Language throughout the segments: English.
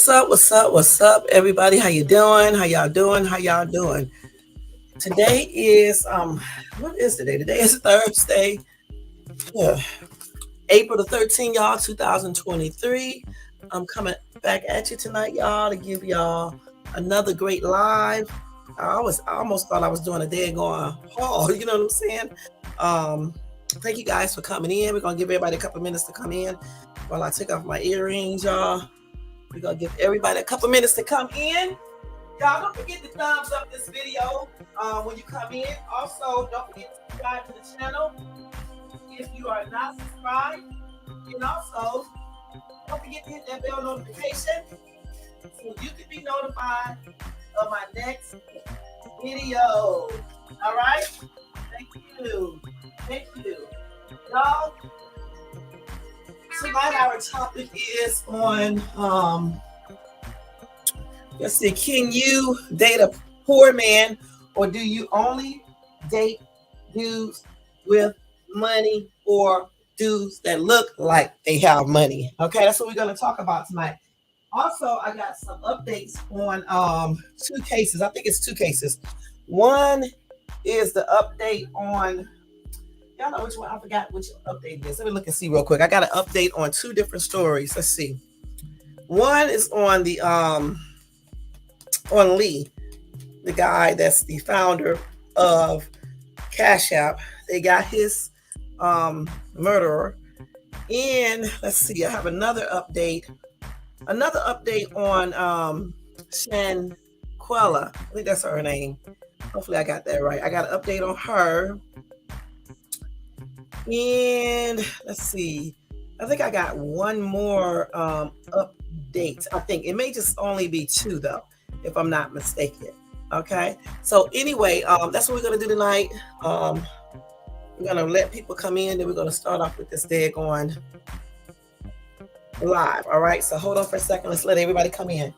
What's up, everybody? How you doing? How y'all doing? How y'all doing? Today is what is today? Today is Thursday, yeah, April the 13th, y'all, 2023. I'm coming back at you tonight, y'all, to give y'all another great live. I almost thought I was doing a day going haul, you know what I'm saying? Um, Thank you guys for coming in. We're gonna give everybody a couple minutes to come in while I take off my earrings, y'all. We're gonna give everybody a couple minutes to come in. Y'all don't forget to thumbs up this video when you come in. Also, don't forget to subscribe to the channel if you are not subscribed. And also, don't forget to hit that bell notification so you can be notified of my next video. All right? Thank you. Thank you. Y'all, tonight our topic is on let's see, can you date a poor man, or do you only date dudes with money or dudes that look like they have money? Okay, that's what we're going to talk about tonight. Also, I got some updates on two cases. I think it's two cases. One is the update on, y'all know which one, I forgot which update it is. Let me look and see real quick. I got an update on two different stories. Let's see. One is on the on Lee, the guy that's the founder of Cash App. They got his murderer. And let's see, I have another update on Shanquella. I think that's her name. Hopefully I got that right. I got an update on her. And let's see, I think I got one more update. I think it may just only be two though, if I'm not mistaken. Okay, so anyway, that's what we're gonna do tonight. We're gonna let people come in, then we're gonna start off with this daggone live. All right, so hold on for a second. Let's let everybody come in.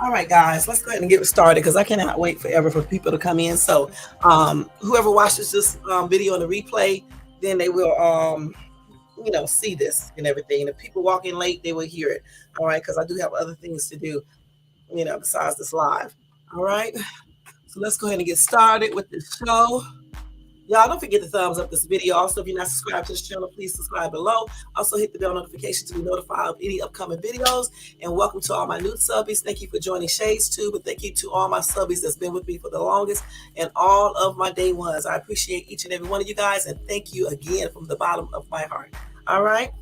All right, guys, let's go ahead and get started because I cannot wait forever for people to come in. So whoever watches this video on the replay, then they will see this and everything. If people walk in late, they will hear it. All right, because I do have other things to do, besides this live. All right, so let's go ahead and get started with this show. Y'all don't forget to thumbs up this video. Also, if you're not subscribed to this channel, please subscribe below. Also, hit the bell notification to be notified of any upcoming videos. And welcome to all my new subbies. Thank you for joining Shades Tube. And thank you to all my subbies that's been with me for the longest and all of my day ones. I appreciate each and every one of you guys. And thank you again from the bottom of my heart. All right.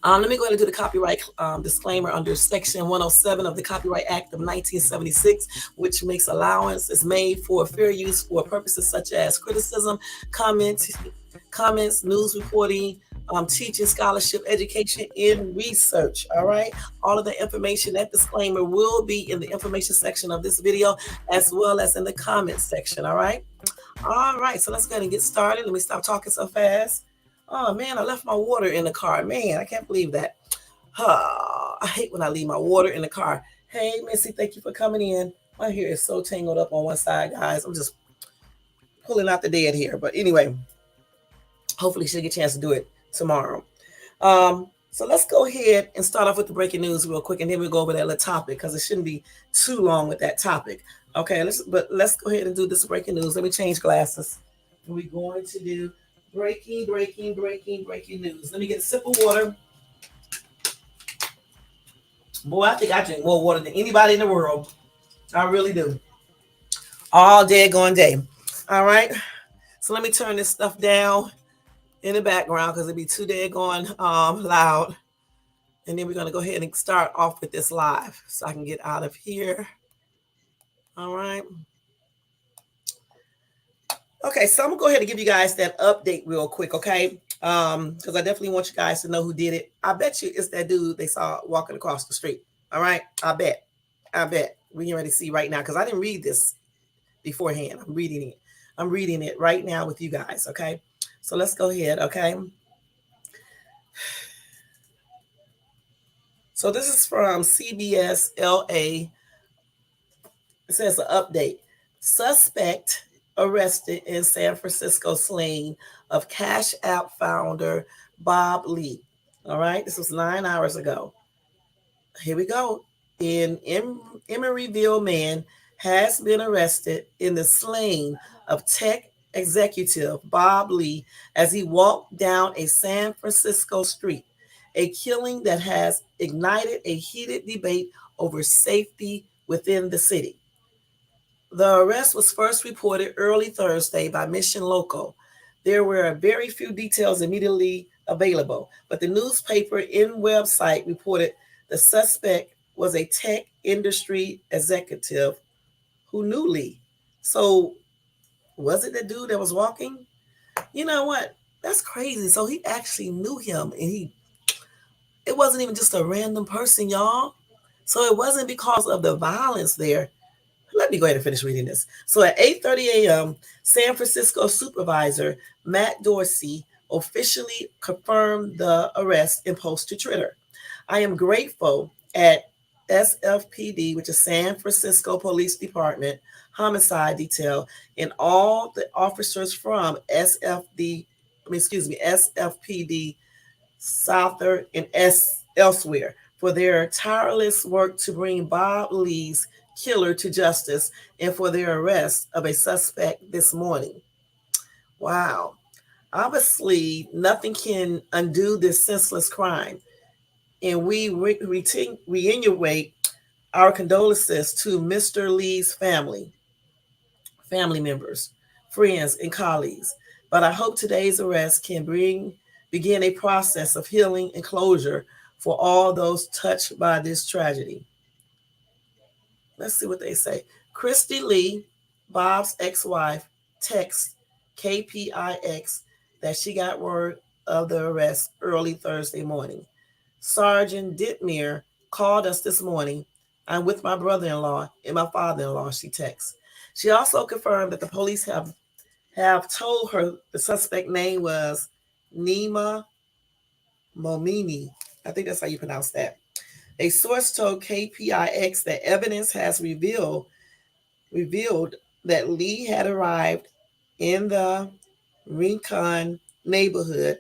Let me go ahead and do the copyright disclaimer under Section 107 of the Copyright Act of 1976, which makes allowance is made for fair use for purposes such as criticism, comments, news reporting, teaching, scholarship, education, and research. All right. All of the information, that disclaimer will be in the information section of this video, as well as in the comments section. All right. All right. So let's go ahead and get started. Let me stop talking so fast. Oh, man, I left my water in the car. Man, I can't believe that. I hate when I leave my water in the car. Hey, Missy, thank you for coming in. My hair is so tangled up on one side, guys. I'm just pulling out the dead hair. But anyway, hopefully she'll get a chance to do it tomorrow. So let's go ahead and start off with the breaking news real quick, and then we'll go over that little topic because it shouldn't be too long with that topic. Okay, let's go ahead and do this breaking news. Let me change glasses. We're going to do breaking news. Let me get a sip of water. Boy, I think I drink more water than anybody in the world. I really do. All daggone day. All right. So let me turn this stuff down in the background because it'd be too daggone loud. And then we're going to go ahead and start off with this live so I can get out of here. All right. Okay, so I'm gonna go ahead and give you guys that update real quick, okay? Because I definitely want you guys to know who did it. I bet you it's that dude they saw walking across the street. All right, I bet. We can already see right now because I didn't read this beforehand. I'm reading it. I'm reading it right now with you guys. Okay. So let's go ahead. Okay. So this is from CBS LA. It says an update. Suspect arrested in San Francisco slaying of Cash App founder Bob Lee. All right. This was 9 hours ago. Here we go. Emeryville man has been arrested in the slaying of tech executive Bob Lee as he walked down a San Francisco street, a killing that has ignited a heated debate over safety within the city. The arrest was first reported early Thursday by Mission Local. There were very few details immediately available, but the newspaper in website reported the suspect was a tech industry executive who knew Lee. So, was it the dude that was walking? You know what? That's crazy. So he actually knew him, and it wasn't even just a random person, y'all. So it wasn't because of the violence there. Let me go ahead and finish reading this. So at 8:30 a.m., San Francisco supervisor Matt Dorsey officially confirmed the arrest and posted to Twitter. I am grateful at SFPD, which is San Francisco Police Department Homicide Detail, and all the officers from SFPD Souther and elsewhere for their tireless work to bring Bob Lee's killer to justice and for their arrest of a suspect this morning. Wow. Obviously, nothing can undo this senseless crime. And we reiterate our condolences to Mr. Lee's family members, friends, and colleagues. But I hope today's arrest can begin a process of healing and closure for all those touched by this tragedy. Let's see what they say. Christy Lee, Bob's ex-wife, texts KPIX that she got word of the arrest early Thursday morning. Sergeant Dittmer called us this morning. I'm with my brother-in-law and my father-in-law, she texts. She also confirmed that the police have told her the suspect name was Nima Momini. I think that's how you pronounce that. A source told KPIX that evidence has revealed that Lee had arrived in the Rincon neighborhood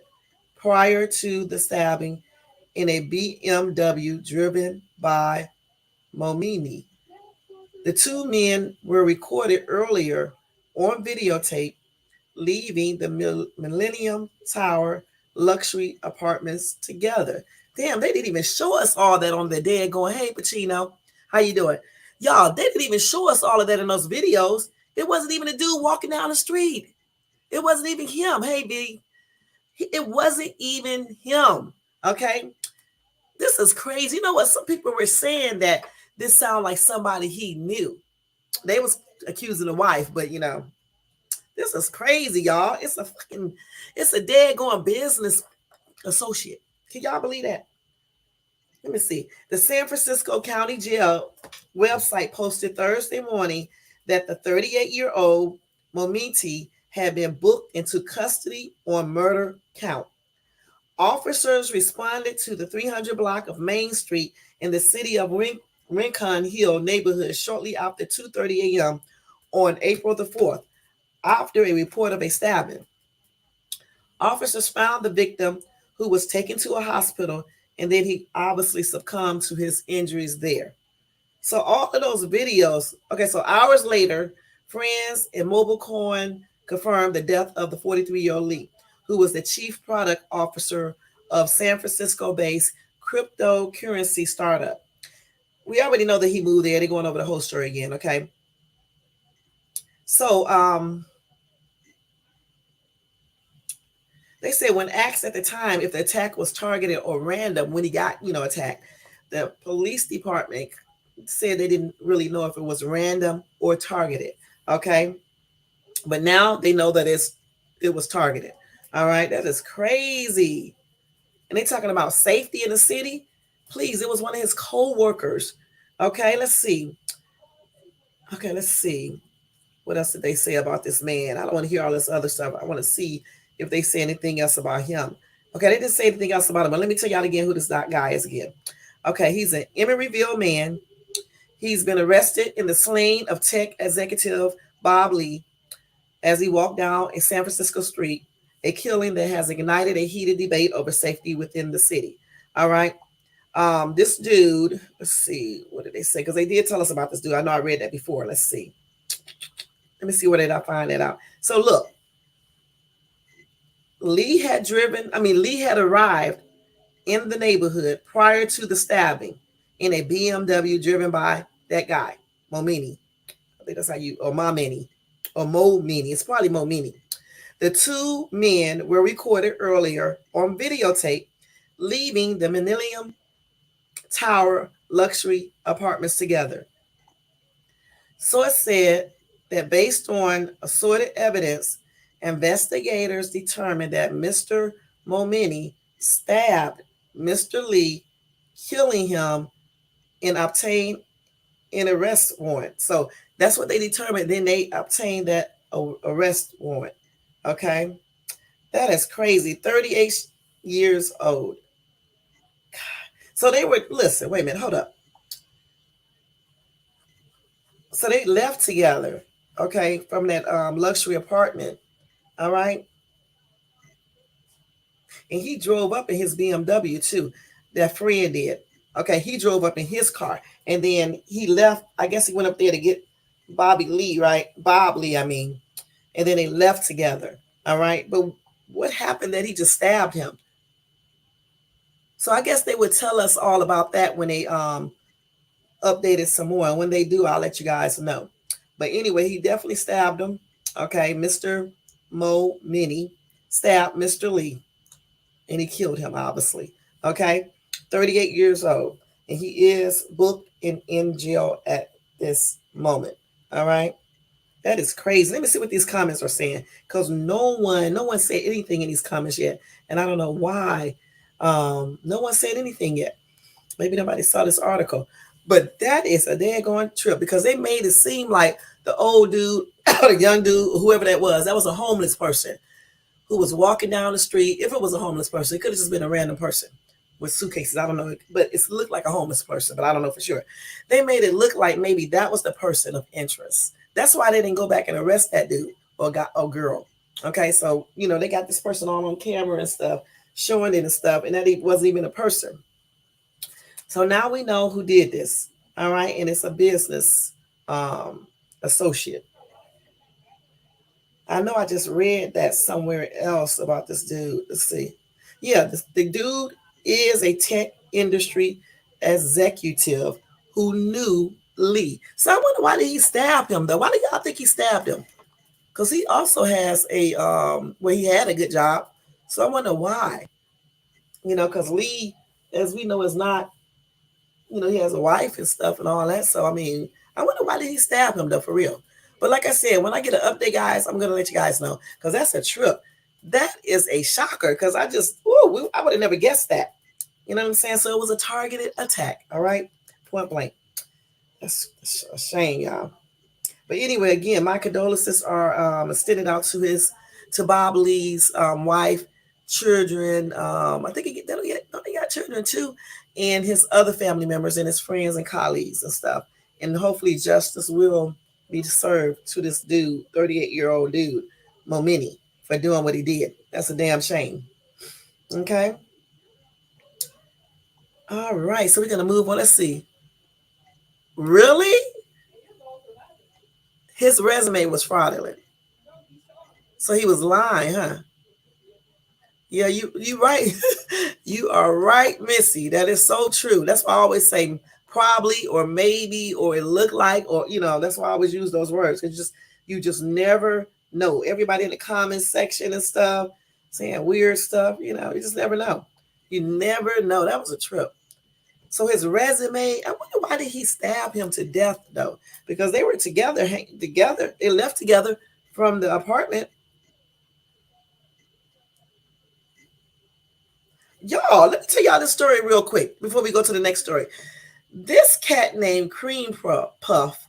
prior to the stabbing in a BMW driven by Momini. The two men were recorded earlier on videotape leaving the Millennium Tower luxury apartments together. Damn, they didn't even show us all that on the day going, hey, Pacino, how you doing? Y'all, they didn't even show us all of that in those videos. It wasn't even a dude walking down the street. It wasn't even him. Hey, B. It wasn't even him. Okay? This is crazy. You know what? Some people were saying that this sounded like somebody he knew. They was accusing the wife, but this is crazy, y'all. It's a dead going business associate. Can y'all believe that? Let me see. The San Francisco County Jail website posted Thursday morning that the 38-year-old Momiti had been booked into custody on murder count. Officers responded to the 300 block of Main Street in the city of Rincon Hill neighborhood shortly after 2:30 a.m. on April the 4th, after a report of a stabbing. Officers found the victim, who was taken to a hospital, and then he obviously succumbed to his injuries there. So all of those videos, okay, so hours later, friends and MobileCoin confirmed the death of the 43-year-old Lee, who was the chief product officer of San Francisco-based cryptocurrency startup. We already know that he moved there. They're going over the whole story again, okay? So they said when asked at the time if the attack was targeted or random when he got, attacked, the police department said they didn't really know if it was random or targeted, okay? But now they know that it was targeted. All right, that is crazy. And they talking about safety in the city. Please, it was one of his co-workers. Okay, let's see. Okay, let's see. What else did they say about this man? I don't want to hear all this other stuff. I want to see if they say anything else about him. Okay, they didn't say anything else about him, but let me tell y'all again who this guy is again. Okay, he's an Emeryville man. He's been arrested in the slaying of tech executive Bob Lee as he walked down a San Francisco street, a killing that has ignited a heated debate over safety within the city. All right. This dude, let's see, what did they say? Because they did tell us about this dude. I know I read that before. Let's see. Let me see where did I find that out. So look, Lee had arrived in the neighborhood prior to the stabbing in a BMW driven by that guy, Momini. I think that's how you, or Momini, or Momini. It's probably Momini. The two men were recorded earlier on videotape leaving the Millennium Tower luxury apartments together. So it said that based on assorted evidence, investigators determined that Mr. Momini stabbed Mr. Lee, killing him, and obtained an arrest warrant. So that's what they determined. Then they obtained that arrest warrant. Okay. That is crazy. 38 years old. So they were, listen, wait a minute, hold up. So they left together, okay, from that luxury apartment. All right. And he drove up in his BMW too. That friend did. Okay, he drove up in his car. And then he left. I guess he went up there to get Bobby Lee, right? Bob Lee, I mean. And then they left together. All right. But what happened that he just stabbed him? So I guess they would tell us all about that when they updated some more. And when they do, I'll let you guys know. But anyway, he definitely stabbed him. Okay, Mr. Momini stabbed Mr. Lee, and he killed him, obviously. Okay, 38 years old, and he is booked in jail at this moment. All right, that is crazy. Let me see what these comments are saying, because no one said anything in these comments yet, and I don't know why. No one said anything yet. Maybe nobody saw this article, but that is a daggone trip, because they made it seem like the old dude, the young dude, whoever that was a homeless person who was walking down the street. If it was a homeless person, it could have just been a random person with suitcases. I don't know, but it looked like a homeless person, but I don't know for sure. They made it look like maybe that was the person of interest. That's why they didn't go back and arrest that dude or girl. Okay, so they got this person on camera and stuff, showing it and stuff, and that he wasn't even a person. So now we know who did this. All right, and it's a business associate. I know I just read that somewhere else about this dude. Let's see. Yeah, the dude is a tech industry executive who knew Lee. So I wonder, why did he stab him though? Why do y'all think he stabbed him? Because he also has he had a good job. So I wonder why. Because Lee, as we know, is not, he has a wife and stuff and all that. So I mean, I wonder, why did he stab him though, for real? But like I said, when I get an update, guys, I'm gonna let you guys know, because that's a trip. That is a shocker, because I would have never guessed that. You know what I'm saying? So it was a targeted attack. All right, point blank. That's a shame, y'all. But anyway, again, my condolences are extended out to Bob Lee's wife, children. I think he got children too, and his other family members and his friends and colleagues and stuff. And hopefully justice will be served to this dude, 38-year-old dude, Momini, for doing what he did. That's a damn shame. Okay. All right. So we're going to move on. Let's see. Really? His resume was fraudulent. So he was lying, huh? Yeah, you right. You are right, Missy. That is so true. That's why I always say probably, or maybe, or it looked like, or that's why I always use those words. It's you just never know. Everybody in the comments section and stuff saying weird stuff, you just never know. You never know. That was a trip. So his resume, I wonder, why did he stab him to death though? Because they were together. They left together from the apartment. Y'all, let me tell y'all this story real quick before we go to the next story. This cat named Cream Puff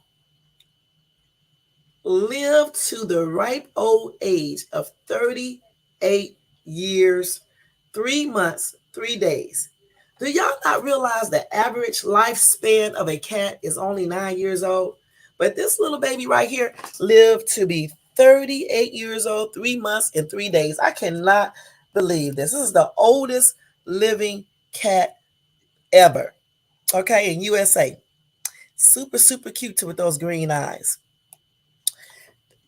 lived to the ripe old age of 38 years, 3 months, 3 days. Do y'all not realize the average lifespan of a cat is only 9 years old? But this little baby right here lived to be 38 years old, 3 months, and 3 days. I cannot believe this. This is the oldest living cat ever. Okay, in USA. Super, super cute too with those green eyes.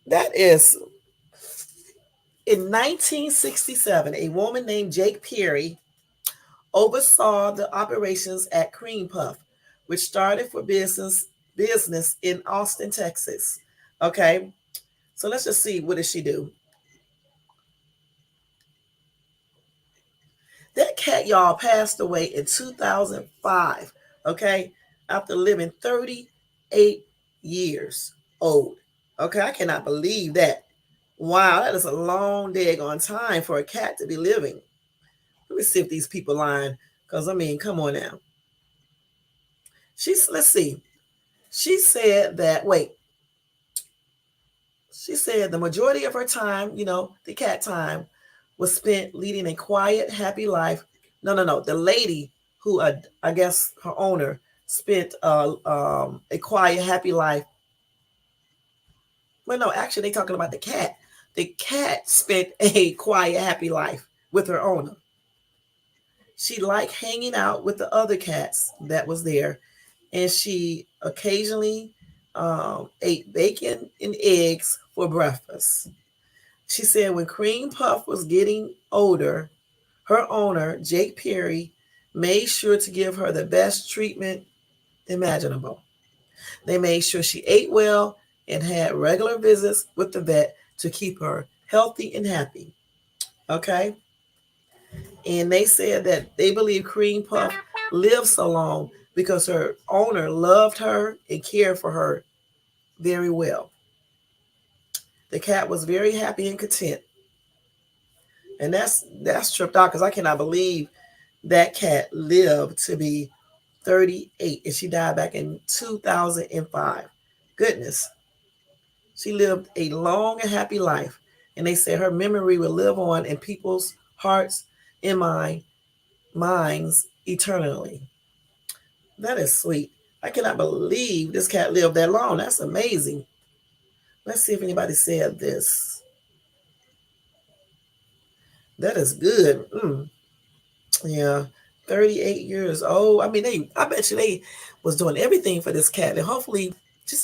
That is in 1967, a woman named Jake Perry oversaw the operations at Cream Puff, which started for business in Austin, Texas. Okay, so let's just see, what did she do? That cat, y'all, passed away in 2005. Okay, after living 38 years old. Okay, I cannot believe that. Wow, that is a long daggone time for a cat to be living. Let me see if these people lying, because I mean, come on now. Let's see. She said that, wait, she said the majority of her time, the cat time, was spent leading a quiet, happy life. No. The lady who, I guess her owner, spent a quiet, happy life. Well, no, actually, they talking about the cat. The cat spent a quiet, happy life with her owner. She liked hanging out with the other cats that was there, and she occasionally ate bacon and eggs for breakfast. She said when Cream Puff was getting older, her owner, Jake Perry, made sure to give her the best treatment imaginable. They made sure she ate well and had regular visits with the vet to keep her healthy and happy. Okay? And they said that they believe Cream Puff lived so long because her owner loved her and cared for her very well. The cat was very happy and content. And that's tripped out because I cannot believe that cat lived to be 38 and she died back in 2005. Goodness. She lived a long and happy life. And they said her memory will live on in people's hearts and minds eternally. That is sweet. I cannot believe this cat lived that long. That's amazing. Let's see if anybody said this. That is good. Yeah. 38 years old. I mean, I bet you they was doing everything for this cat. And hopefully, he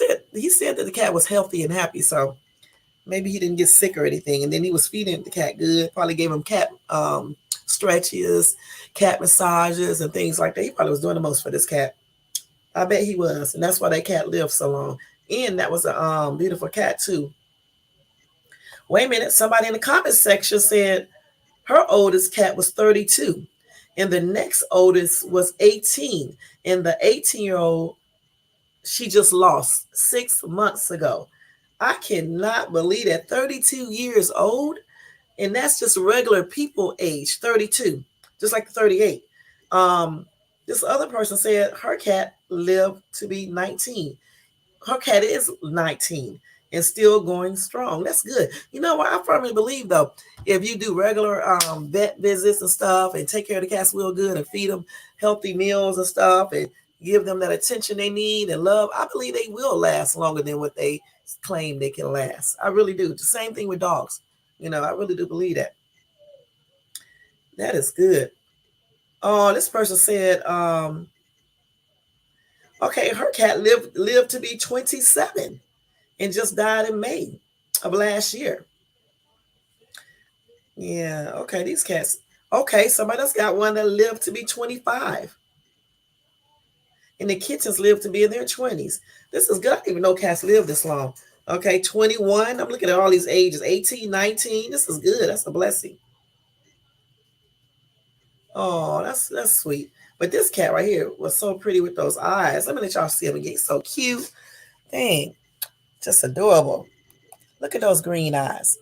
said that the cat was healthy and happy. So maybe he didn't get sick or anything. And then he was feeding the cat good. Probably gave him cat stretches, cat massages, and things like that. He probably was doing the most for this cat. I bet he was. And that's why that cat lived so long. And that was a beautiful cat too. Wait a minute. Somebody in the comments section said her oldest cat was 32. And the next oldest was 18. And the 18-year-old, she just lost 6 months ago. I cannot believe that. 32 years old. And that's just regular people age, 32, just like the 38. This other person said her cat lived to be 19. Her cat is 19 and still going strong. That's good. You know what? I firmly believe, though, if you do regular vet visits and stuff and take care of the cats real good and feed them healthy meals and stuff and give them that attention they need and love, I believe they will last longer than what they claim they can last. I really do. The same thing with dogs. I really do believe that. That is good. Oh, this person said, okay, her cat lived to be 27 and just died in May of last year. Yeah, okay, these cats. Okay, somebody else got one that lived to be 25. And the kittens lived to be in their 20s. This is good. I didn't even know cats live this long. Okay, 21. I'm looking at all these ages. 18, 19. This is good. That's a blessing. Oh, that's sweet. But this cat right here was so pretty with those eyes. Let me let y'all see him again. So cute. Dang. Just adorable. Look at those green eyes.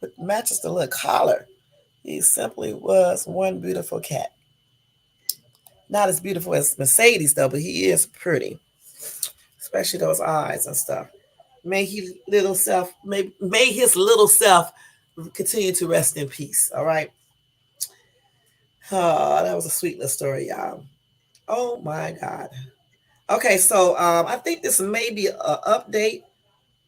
It matches the little collar. He simply was one beautiful cat. Not as beautiful as Mercedes, though, but he is pretty. Especially those eyes and stuff. May may his little self continue to rest in peace. All right. Oh, that was a sweet little story, y'all. Oh my God. Okay, so I think this may be an update.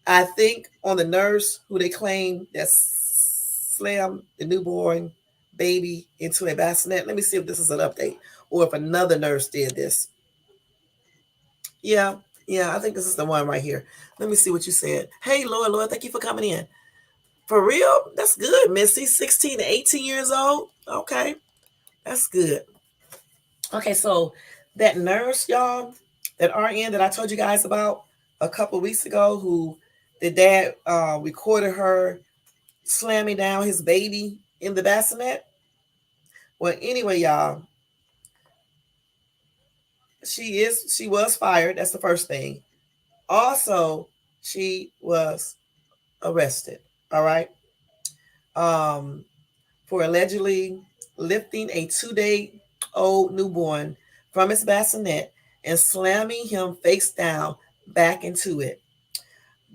I think on the nurse who they claim that slammed the newborn baby into a bassinet. Let me see if this is an update or if another nurse did this. Yeah, yeah, I think this is the one right here. Let me see what you said. Hey, Lord, thank you for coming in. For real? That's good, Missy. 16 to 18 years old. Okay, that's good. Okay, so that nurse, y'all, that RN that I told you guys about a couple weeks ago, who the dad recorded her slamming down his baby in the bassinet. Well, anyway, y'all, she was fired. That's the first thing. Also, she was arrested. All right. Um, for allegedly lifting a 2-day old newborn from his bassinet and slamming him face down back into it.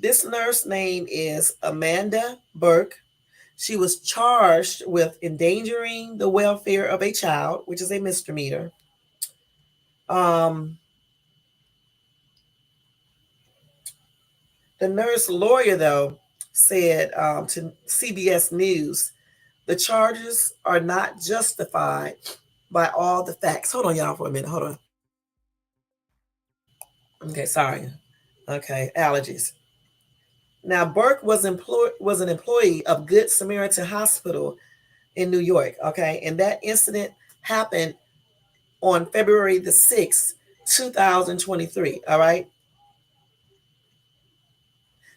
This nurse name is Amanda Burke. She was charged with endangering the welfare of a child, which is a misdemeanor. Um, the nurse lawyer, though, said to CBS News, the charges are not justified by all the facts. Hold on, y'all, for a minute. Hold on. Okay, sorry. Okay, allergies. Now, Burke was an employee of Good Samaritan Hospital in New York. Okay, and that incident happened on February the 6th, 2023. All right.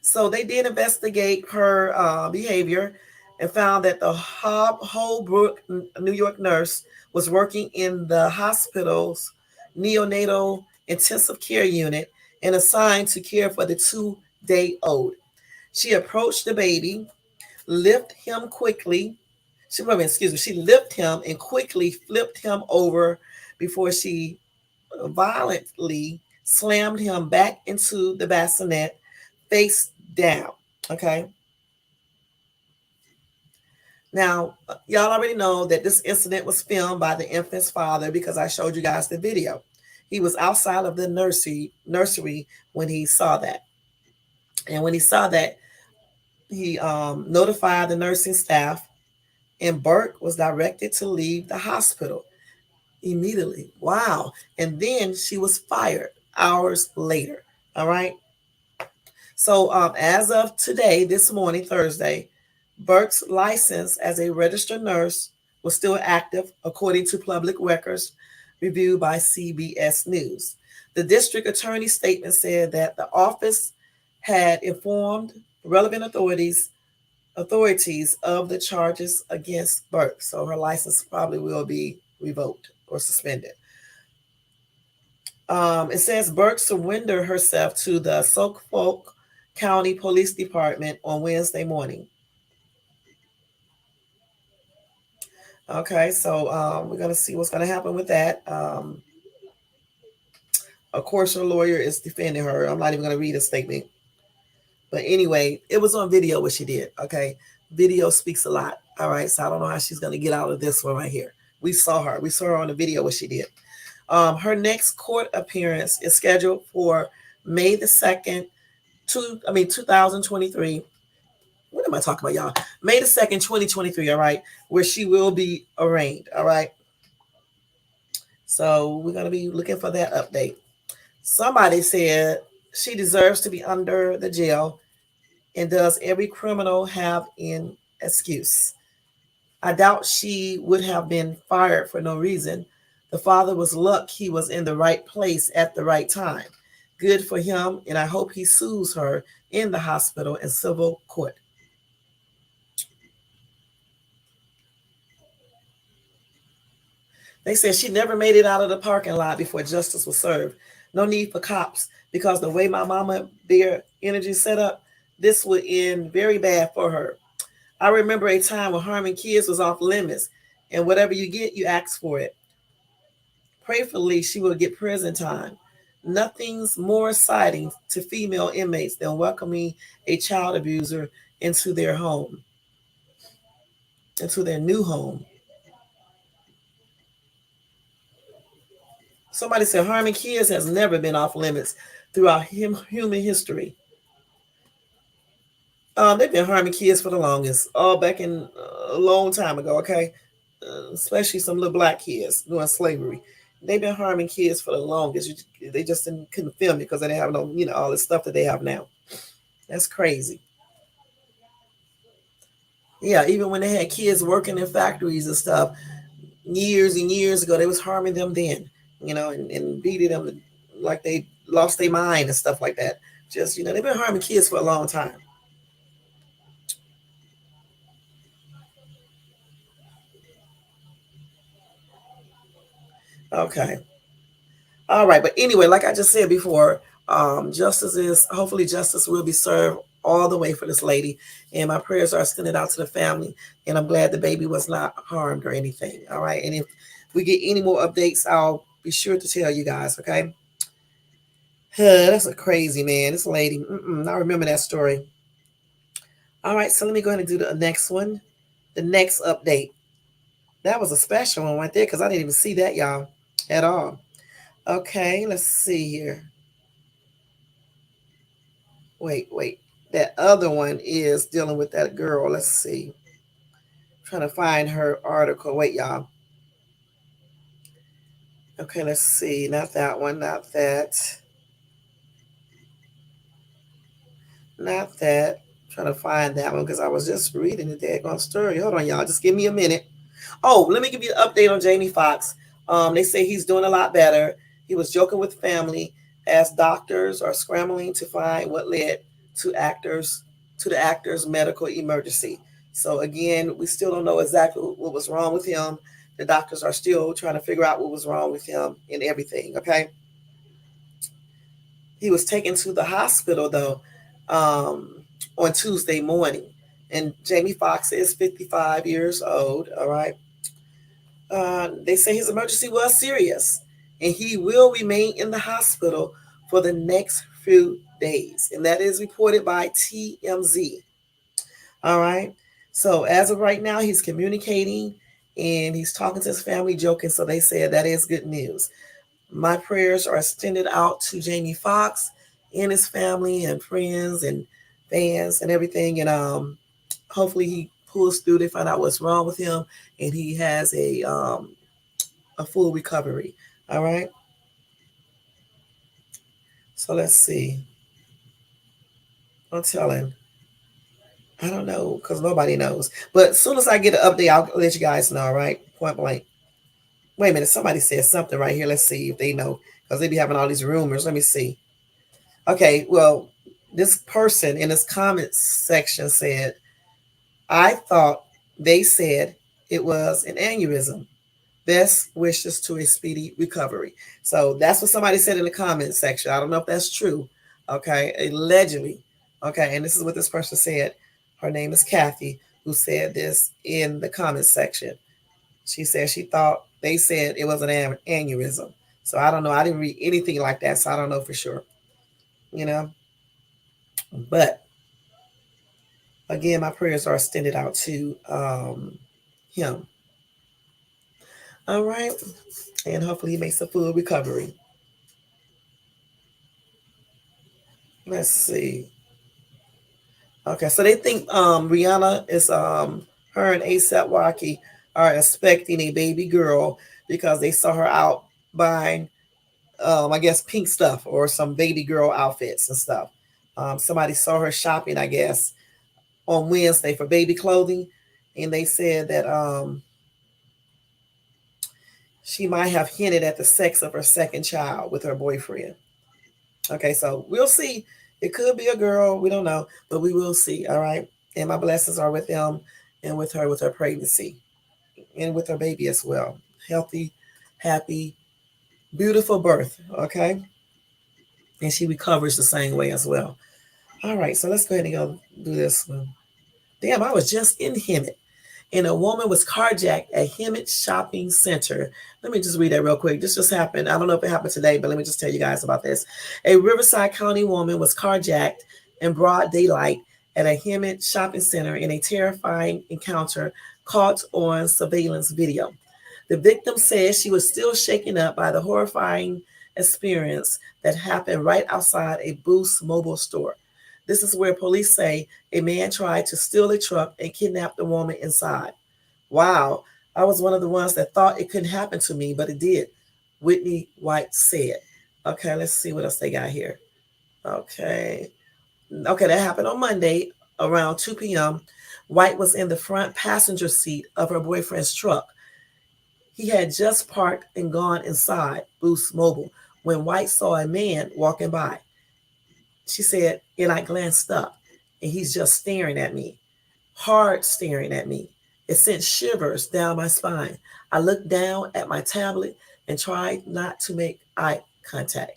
So they did investigate her behavior and found that the Holbrook, New York nurse was working in the hospital's neonatal intensive care unit and assigned to care for the 2-day old. She approached the baby, lifted him quickly. She lifted him and quickly flipped him over before she violently slammed him back into the bassinet face down. Okay. Now, y'all already know that this incident was filmed by the infant's father because I showed you guys the video. He was outside of the nursery when he saw that. And when he saw that, he notified the nursing staff, and Burke was directed to leave the hospital immediately. Wow. And then she was fired hours later. All right. So as of today, this morning, Thursday, Burke's license as a registered nurse was still active, according to public records reviewed by CBS News. The district attorney's statement said that the office had informed relevant authorities of the charges against Burke. So her license probably will be revoked or suspended. It says Burke surrendered herself to the Suffolk County Police Department on Wednesday morning. Okay, so we're going to see what's going to happen with that. Of course, her lawyer is defending her. I'm not even going to read a statement. But anyway, it was on video what she did. Okay, video speaks a lot. All right, so I don't know how she's going to get out of this one right here. We saw her. We saw her on the video what she did. Her next court appearance is scheduled for May the 2nd, 2023. What am I talking about, y'all? May the 2nd, 2023, all right, where she will be arraigned, all right? So we're going to be looking for that update. Somebody said she deserves to be under the jail, and does every criminal have an excuse? I doubt she would have been fired for no reason. The father was lucky he was in the right place at the right time. Good for him, and I hope he sues her in the hospital and civil court. They said she never made it out of the parking lot before justice was served. No need for cops, because the way my mama bear energy set up, this would end very bad for her. I remember a time when harming kids was off limits, and whatever you get, you ask for it. Prayerfully, she will get prison time. Nothing's more exciting to female inmates than welcoming a child abuser into their home, into their new home. Somebody said harming kids has never been off limits throughout human history. They've been harming kids for the longest, all back in a long time ago. Okay, especially some little black kids during slavery. They've been harming kids for the longest. They just couldn't film it because they didn't have no, all this stuff that they have now. That's crazy. Yeah, even when they had kids working in factories and stuff years and years ago, they was harming them then, and beating them like they lost their mind and stuff like that. Just, they've been harming kids for a long time. Okay. All right. But anyway, like I just said before, hopefully justice will be served all the way for this lady. And my prayers are extended out to the family. And I'm glad the baby was not harmed or anything. All right. And if we get any more updates, I'll be sure to tell you guys. Okay. That's a crazy man. This lady. I remember that story. All right. So let me go ahead and do the next one. The next update. That was a special one right there because I didn't even see that, y'all, at all. Okay, let's see here. Wait. That other one is dealing with that girl. Let's see. I'm trying to find her article. Wait, y'all. Okay, let's see. Not that one. Not that. Not that. I'm trying to find that one because I was just reading the daggone story. Hold on, y'all. Just give me a minute. Oh, let me give you an update on Jamie Foxx. They say he's doing a lot better. He was joking with family as doctors are scrambling to find what led to actors to the actor's medical emergency. So again, we still don't know exactly what was wrong with him. The doctors are still trying to figure out what was wrong with him and everything. Okay. He was taken to the hospital though on Tuesday morning, and Jamie Foxx is 55 years old. All right. They say his emergency was serious and he will remain in the hospital for the next few days. And that is reported by TMZ. All right. So as of right now, he's communicating and he's talking to his family, joking. So they said that is good news. My prayers are extended out to Jamie Foxx and his family and friends and fans and everything. And hopefully he pulls through. They find out what's wrong with him and he has a full recovery. All right. So let's see. I'm telling. I don't know because nobody knows. But as soon as I get an update, I'll let you guys know. All right. Point blank. Wait a minute. Somebody said something right here. Let's see if they know because they be having all these rumors. Let me see. Okay. Well, this person in this comment section said, I thought they said it was an aneurysm. Best wishes to a speedy recovery. So that's what somebody said in the comment section. I don't know if that's true. Okay. Allegedly. Okay. And this is what this person said. Her name is Kathy, who said this in the comment section. She said she thought they said it was an aneurysm. So I don't know. I didn't read anything like that. So I don't know for sure. You know, but again, my prayers are extended out to him. All right. And hopefully he makes a full recovery. Let's see. Okay, so they think Rihanna is her and ASAP Rocky are expecting a baby girl because they saw her out buying I guess pink stuff or some baby girl outfits and stuff. Somebody saw her shopping, I guess, on Wednesday for baby clothing, and they said that she might have hinted at the sex of her second child with her boyfriend. Okay, so we'll see. It could be a girl. We don't know, but we will see. All right. And my blessings are with them and with her pregnancy and with her baby as well. Healthy, happy, beautiful birth. Okay. And she recovers the same way as well. All right. So let's go ahead and go do this one. Damn, I was just in Hemet. and a woman was carjacked at Hemet Shopping Center. Let me just read that real quick. This just happened. I don't know if it happened today, but let me just tell you guys about this. A Riverside County woman was carjacked in broad daylight at a Hemet Shopping Center in a terrifying encounter caught on surveillance video. The victim says she was still shaken up by the horrifying experience that happened right outside a Boost Mobile store. This is where police say a man tried to steal a truck and kidnap the woman inside. Wow, I was one of the ones that thought it couldn't happen to me, but it did, Whitney White said. Okay, let's see what else they got here. Okay, that happened on Monday around 2 p.m. White was in the front passenger seat of her boyfriend's truck. He had just parked and gone inside Boost Mobile when White saw a man walking by. She said, and I glanced up, and he's just staring at me, hard staring at me. It sent shivers down my spine. I looked down at my tablet and tried not to make eye contact.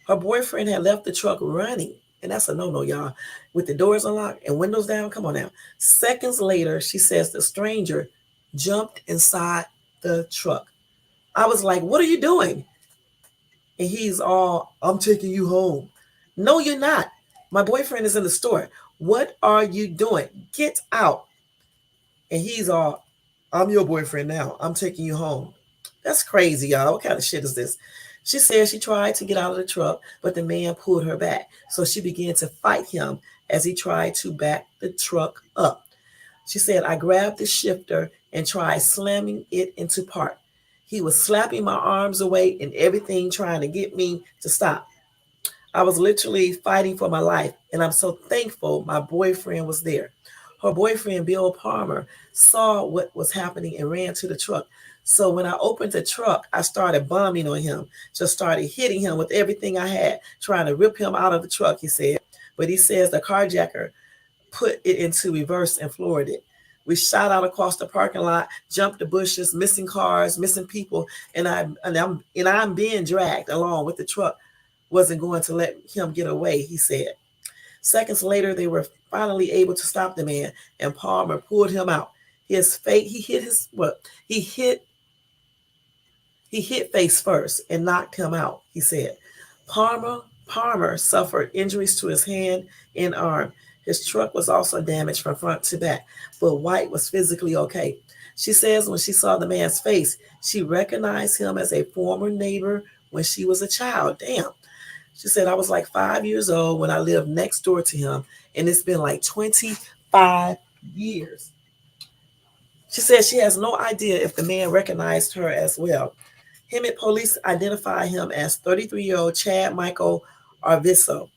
Her boyfriend had left the truck running, and that's a no-no, y'all, with the doors unlocked and windows down. Come on now. Seconds later, she says the stranger jumped inside the truck. I was like, what are you doing? And he's all, I'm taking you home. No, you're not. My boyfriend is in the store. What are you doing? Get out. And he's all, I'm your boyfriend now. I'm taking you home. That's crazy, y'all. What kind of shit is this? She said she tried to get out of the truck, but the man pulled her back. So she began to fight him as he tried to back the truck up. She said, I grabbed the shifter and tried slamming it into park. He was slapping my arms away and everything, trying to get me to stop. I was literally fighting for my life, and I'm so thankful my boyfriend was there. Her boyfriend, Bill Palmer, saw what was happening and ran to the truck. So when I opened the truck, I started bombing on him, just started hitting him with everything I had, trying to rip him out of the truck, he said. But he says the carjacker put it into reverse and floored it. We shot out across the parking lot, jumped the bushes, missing cars, missing people, and I'm being dragged along with the truck. Wasn't going to let him get away, he said. Seconds later, they were finally able to stop the man, and Palmer pulled him out. He hit face first and knocked him out, he said. Palmer suffered injuries to his hand and arm. His truck was also damaged from front to back, but White was physically okay. She says when she saw the man's face, she recognized him as a former neighbor when she was a child. Damn. She said, I was like 5 years old when I lived next door to him, and it's been like 25 years. She said she has no idea if the man recognized her as well. Hemet police identify him as 33-year-old Chad Michael Arvizo.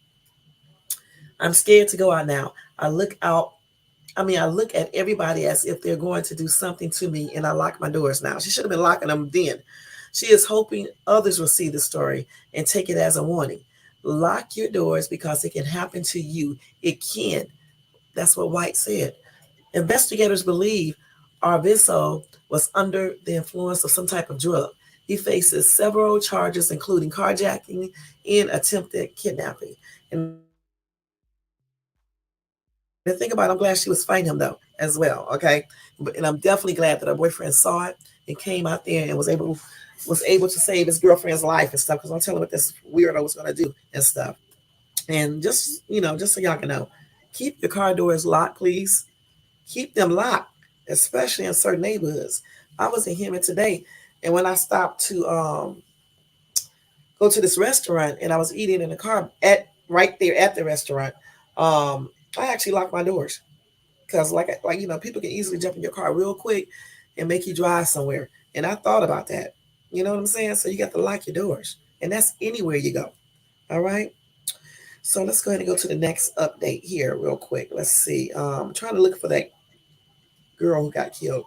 I'm scared to go out now. I look at everybody as if they're going to do something to me, and I lock my doors now. She should have been locking them then. She is hoping others will see the story and take it as a warning. Lock your doors because it can happen to you. It can. That's what White said. Investigators believe Arvizo was under the influence of some type of drug. He faces several charges, including carjacking and attempted kidnapping. And the thing about it, I'm glad she was fighting him though, as well. Okay. And I'm definitely glad that her boyfriend saw it and came out there and was able to save his girlfriend's life and stuff. Because I'm telling what this weirdo was going to do and stuff. And just so y'all can know, keep your car doors locked, please. Keep them locked, especially in certain neighborhoods. I was in Hemet today, and when I stopped to go to this restaurant, and I was eating in the car right there at the restaurant, I actually locked my doors because, like people can easily jump in your car real quick and make you drive somewhere. And I thought about that. You know what I'm saying? So you got to lock your doors, and that's anywhere you go. All right. So let's go ahead and go to the next update here real quick. Let's see. I'm trying to look for that girl who got killed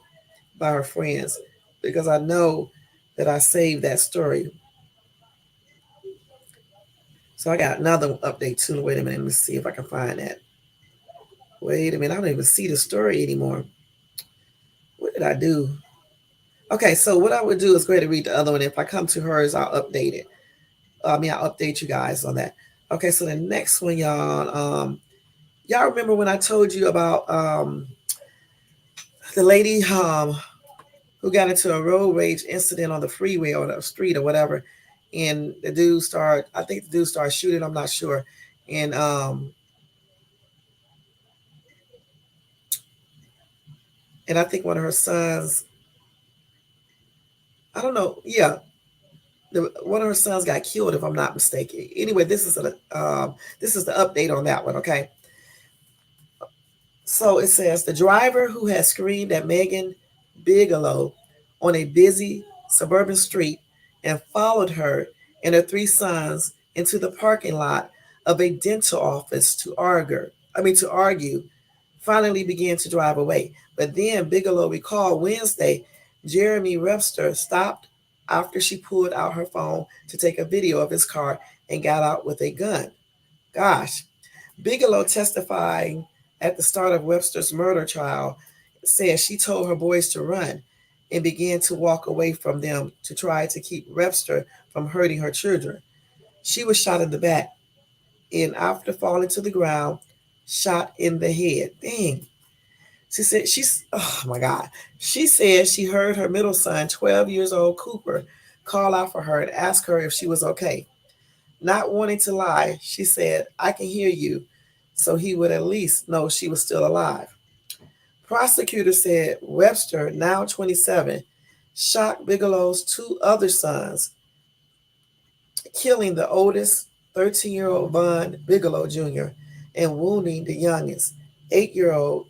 by her friends because I know that I saved that story. So I got another update too. Wait a minute. Let me see if I can find that. Wait a minute. I don't even see the story anymore. What did I do? Okay, so what I would do is go ahead and read the other one. If I come to hers, I'll update it. I'll update you guys on that. Okay, so the next one, y'all. Y'all remember when I told you about the lady who got into a road rage incident on the freeway or the street or whatever, and the dude started. I think the dude started shooting. I'm not sure, and I think one of her sons. I don't know. Yeah, one of her sons got killed, if I'm not mistaken. Anyway, this is the update on that one. Okay, so it says the driver who had screamed at Megan Bigelow on a busy suburban street and followed her and her three sons into the parking lot of a dental office to argue, finally began to drive away. But then Bigelow recalled Wednesday Jeremy Webster stopped after she pulled out her phone to take a video of his car and got out with a gun. Gosh. Bigelow, testifying at the start of Webster's murder trial, said she told her boys to run and began to walk away from them to try to keep Webster from hurting her children. She was shot in the back and, after falling to the ground, shot in the head. Dang. Oh my God. She said she heard her middle son, 12 years old Cooper, call out for her and ask her if she was okay. Not wanting to lie, she said, "I can hear you," so he would at least know she was still alive. Prosecutors said Webster, now 27, shot Bigelow's two other sons, killing the oldest, 13-year-old Von Bigelow Jr., and wounding the youngest, 8-year-old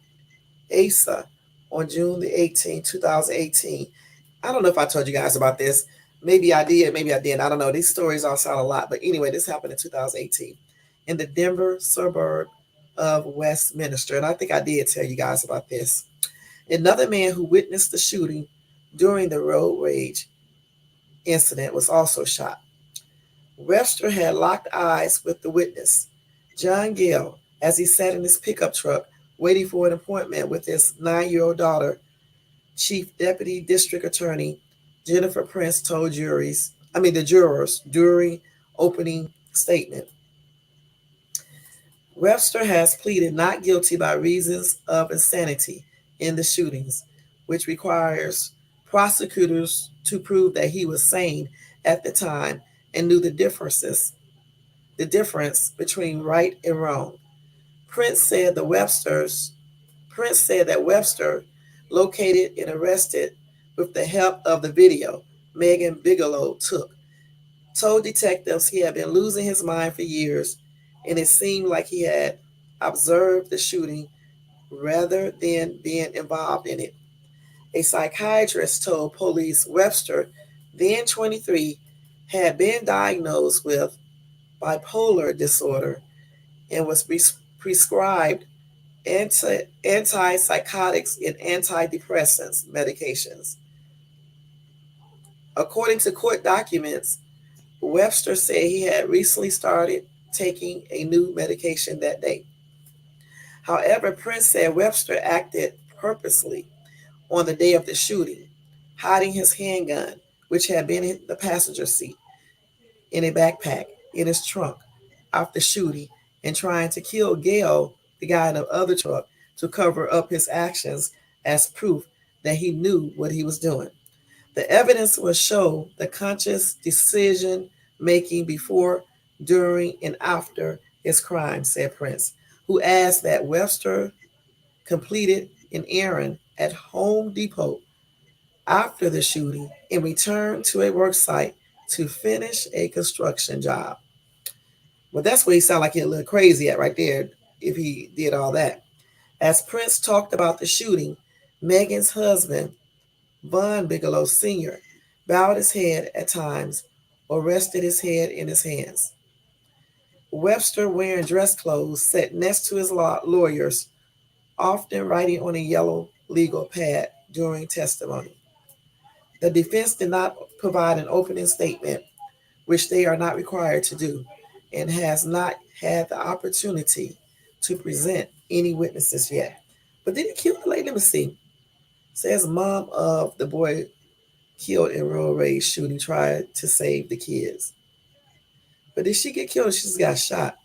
Asa, on June the 18th, 2018. I don't know if I told you guys about this. Maybe I did, maybe I didn't. I don't know. These stories all sound a lot. But anyway, this happened in 2018 in the Denver suburb of Westminster. And I think I did tell you guys about this. Another man who witnessed the shooting during the road rage incident was also shot. Webster had locked eyes with the witness, John Gale, as he sat in his pickup truck waiting for an appointment with his 9-year-old daughter. Chief Deputy District Attorney Jennifer Prince told the jurors during opening statement. Webster has pleaded not guilty by reasons of insanity in the shootings, which requires prosecutors to prove that he was sane at the time and knew the difference between right and wrong. Prince said that Webster, located and arrested with the help of the video Megan Bigelow took, told detectives he had been losing his mind for years, and it seemed like he had observed the shooting rather than being involved in it. A psychiatrist told police Webster, then 23, had been diagnosed with bipolar disorder and was prescribed antipsychotics and antidepressants medications. According to court documents, Webster said he had recently started taking a new medication that day. However, Prince said Webster acted purposely on the day of the shooting, hiding his handgun, which had been in the passenger seat, in a backpack in his trunk after shooting, and trying to kill Gale, the guy in the other truck, to cover up his actions as proof that he knew what he was doing. The evidence will show the conscious decision making before, during, and after his crime, said Prince, who asked that Webster completed an errand at Home Depot after the shooting and returned to a work site to finish a construction job. Well, that's where he sounded like he a little crazy at right there if he did all that. As Prince talked about the shooting, Megan's husband, Von Bigelow Sr., bowed his head at times or rested his head in his hands. Webster, wearing dress clothes, sat next to his lawyers, often writing on a yellow legal pad during testimony. The defense did not provide an opening statement, which they are not required to do, and has not had the opportunity to present any witnesses yet. But did he kill the lady? Let me see. Says mom of the boy killed in road rage shooting tried to save the kids. But did she get killed or she just got shot?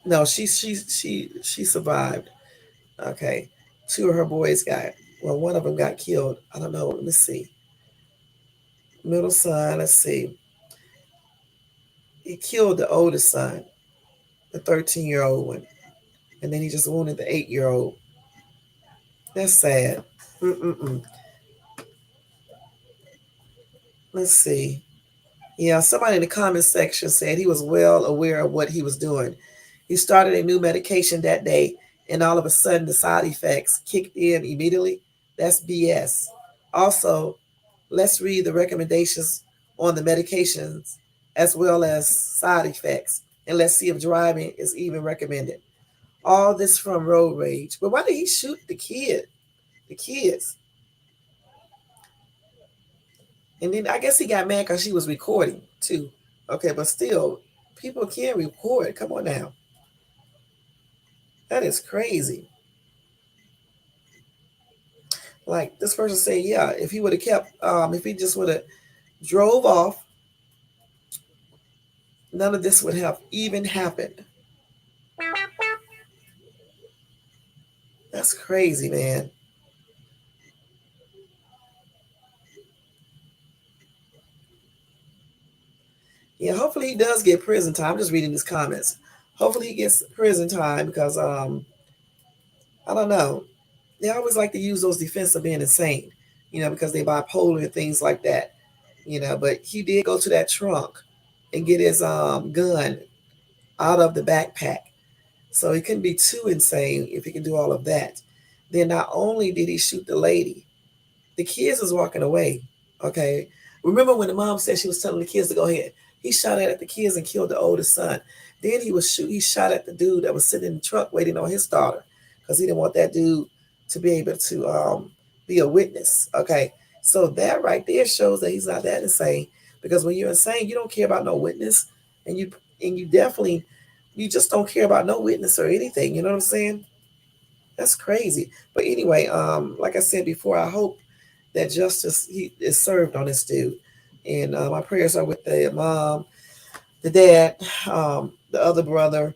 No, she survived. Okay, two of her boys got. Well, one of them got killed. I don't know. Let me see. Middle son. Let's see. He killed the oldest son, the 13-year-old one, and then he just wounded the 8-year-old. That's sad. Mm-mm-mm. Let's see. Yeah, somebody in the comment section said he was well aware of what he was doing. He started a new medication that day, and all of a sudden the side effects kicked in immediately. That's BS. Also, let's read the recommendations on the medications as well as side effects, and let's see if driving is even recommended. All this from road rage. But why did he shoot the kid? The kids. And then I guess he got mad because she was recording too. Okay, but still, people can record. Come on now. That is crazy. Like this person said, yeah, if he would have kept, if he just would have drove off, none of this would have even happened. That's crazy, man. Yeah, hopefully he does get prison time. I'm just reading his comments. Hopefully he gets prison time because I don't know. They always like to use those defense of being insane, because they bipolar and things like that. But he did go to that trunk and get his gun out of the backpack. So he couldn't be too insane if he can do all of that. Then not only did he shoot the lady, the kids was walking away. Okay. Remember when the mom said she was telling the kids to go ahead? He shot at the kids and killed the oldest son. Then he shot at the dude that was sitting in the truck waiting on his daughter because he didn't want that dude to be able to be a witness. Okay. So that right there shows that he's not that insane. Because when you're insane, you don't care about no witness, and you definitely you just don't care about no witness or anything. You know what I'm saying? That's crazy. But anyway, like I said before, I hope that justice is served on this dude. And my prayers are with the mom, the dad, the other brother,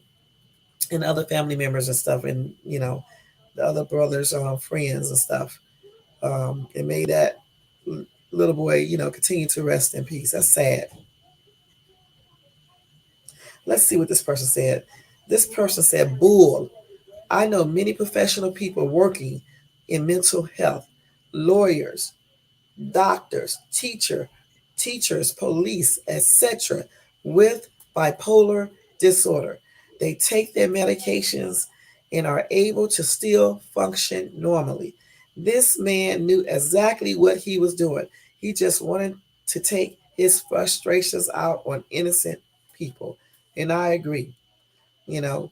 and other family members and stuff, and the other brothers, friends and stuff. And may that little boy, continue to rest in peace. That's sad. Let's see what this person said. This person said, "Bull. I know many professional people working in mental health, lawyers, doctors, teachers, police, etc., with bipolar disorder. They take their medications and are able to still function normally. This man knew exactly what he was doing. He just wanted to take his frustrations out on innocent people." And I agree. You know,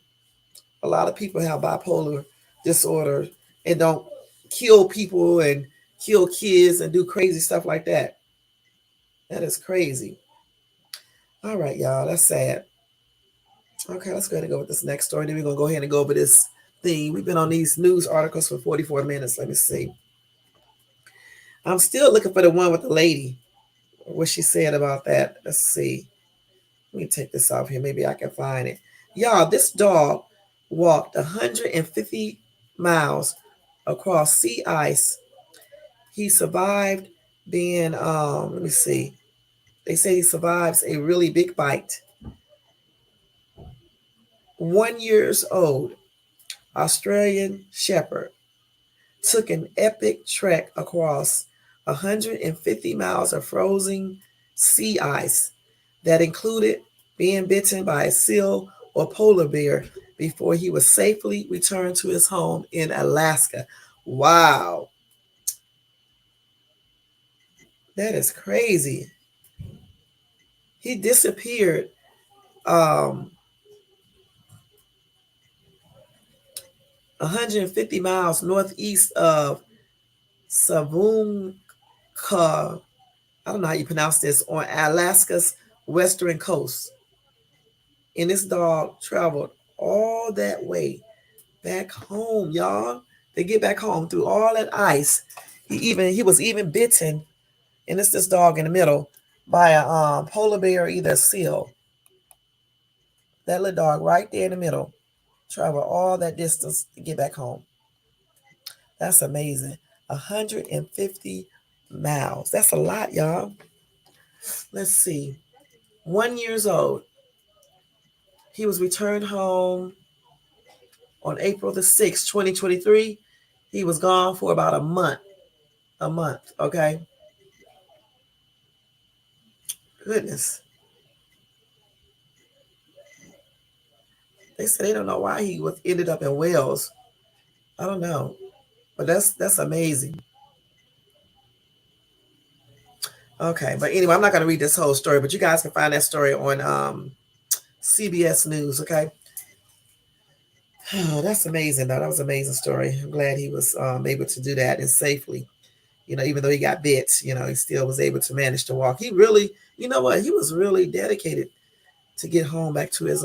a lot of people have bipolar disorder and don't kill people and kill kids and do crazy stuff like that. That is crazy. All right, y'all. That's sad. Okay, let's go ahead and go with this next story. Then we're gonna go ahead and go over this thing. We've been on these news articles for 44 minutes. Let me see. I'm still looking for the one with the lady. What she said about that. Let's see. Let me take this off here. Maybe I can find it. Y'all, this dog walked 150 miles across sea ice. He survived being, let me see. They say he survives a really big bite. 1 years old, Australian Shepherd took an epic trek across 150 miles of frozen sea ice that included being bitten by a seal or polar bear before he was safely returned to his home in Alaska. Wow, that is crazy. He disappeared 150 miles northeast of Savunka. I don't know how you pronounce this, on Alaska's western coast. And this dog traveled all that way back home, y'all. They get back home through all that ice. He was even bitten, and it's this dog in the middle by a polar bear, or either a seal. That little dog right there in the middle. Travel all that distance to get back home. That's amazing. 150 miles. That's a lot, y'all. Let's see. 1 years old. He was returned home on April the 6th, 2023. He was gone for about a month. A month, okay? Goodness. They said they don't know why he was ended up in Wales. I don't know. But that's amazing. Okay, but anyway, I'm not gonna read this whole story, but you guys can find that story on CBS News, okay? Oh, that's amazing, though. That was an amazing story. I'm glad he was able to do that and safely. Even though he got bit, he still was able to manage to walk. He really, you know what? He was really dedicated to get home back to his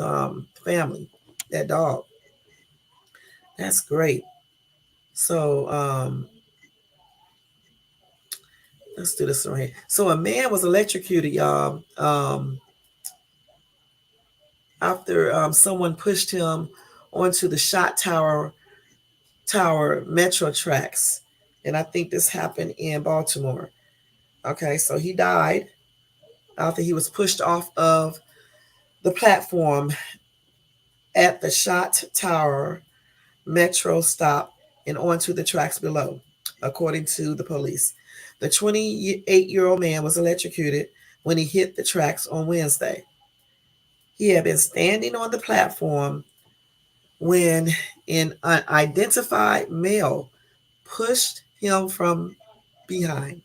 family, that dog. That's great. So let's do this right here. So a man was electrocuted, y'all, after someone pushed him onto the shot tower metro tracks. And I think this happened in Baltimore. Okay, so he died after he was pushed off of the platform at the shot tower metro stop and onto the tracks below, according to the police. The 28-year-old man was electrocuted when he hit the tracks on Wednesday. He had been standing on the platform when an unidentified male pushed him from behind.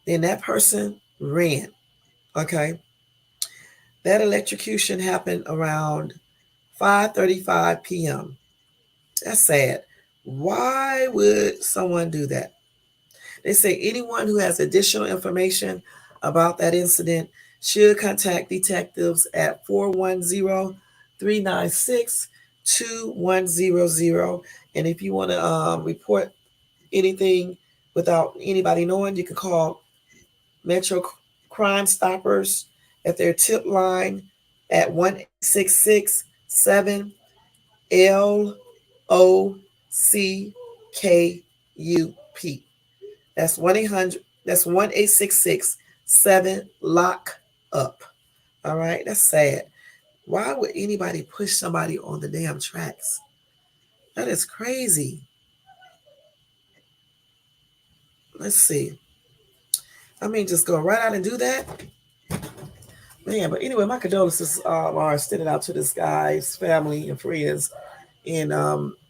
Then that person ran. Okay. That electrocution happened around 5:35 p.m. That's sad. Why would someone do that? They say anyone who has additional information about that incident should contact detectives at 410-396-2100. And if you want to report anything without anybody knowing, you can call Metro Crime Stoppers at their tip line at 1-866-7-LOCKUP. That's 1-800. That's 1-866-7-LOCK-UP. All right, that's sad. Why would anybody push somebody on the damn tracks? That is crazy. Let's see. I mean, just go right out and do that. Man, but anyway, my condolences are extended out to this guy's family and friends, and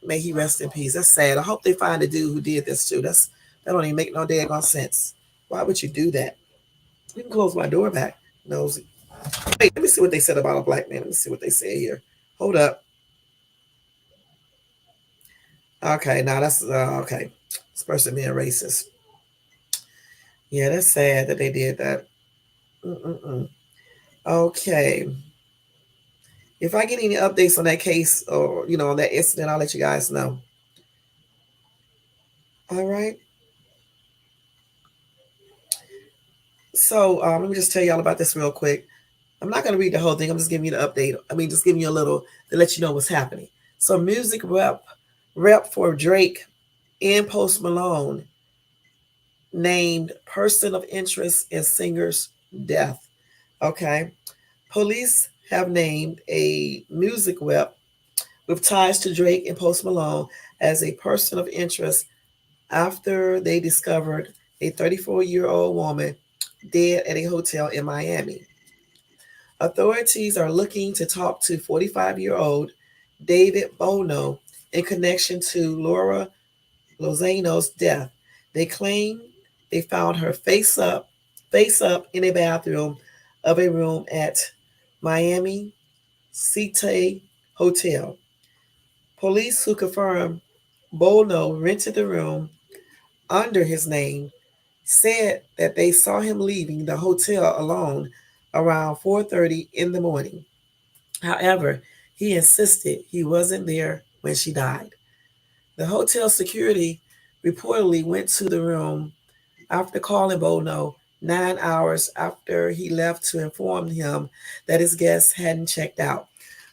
may he rest in peace. That's sad. I hope they find the dude who did this too. That don't even make no daggone sense. Why would you do that? You can close my door back, nosy. Wait, let me see what they said about a black man. Let me see what they say here. Hold up. Okay, now that's okay. This person being racist. Yeah, that's sad that they did that. Okay. If I get any updates on that case or on that incident, I'll let you guys know. All right. So let me just tell y'all about this real quick. I'm not going to read the whole thing. I'm just giving you the update. I mean, just giving you a little to let you know what's happening. So music rep for Drake and Post Malone named person of interest in singer's death. Okay. Police have named a music rep with ties to Drake and Post Malone as a person of interest after they discovered a 34-year-old woman dead at a hotel in Miami. Authorities are looking to talk to 45-year-old David Bono in connection to Laura Lozano's death. They claim they found her face up in a bathroom of a room at Miami Cité Hotel. Police who confirmed Bono rented the room under his name said that they saw him leaving the hotel alone around 4:30 in the morning. However, he insisted he wasn't there when she died. The hotel security reportedly went to the room after calling Bono 9 hours after he left to inform him that his guests hadn't checked out.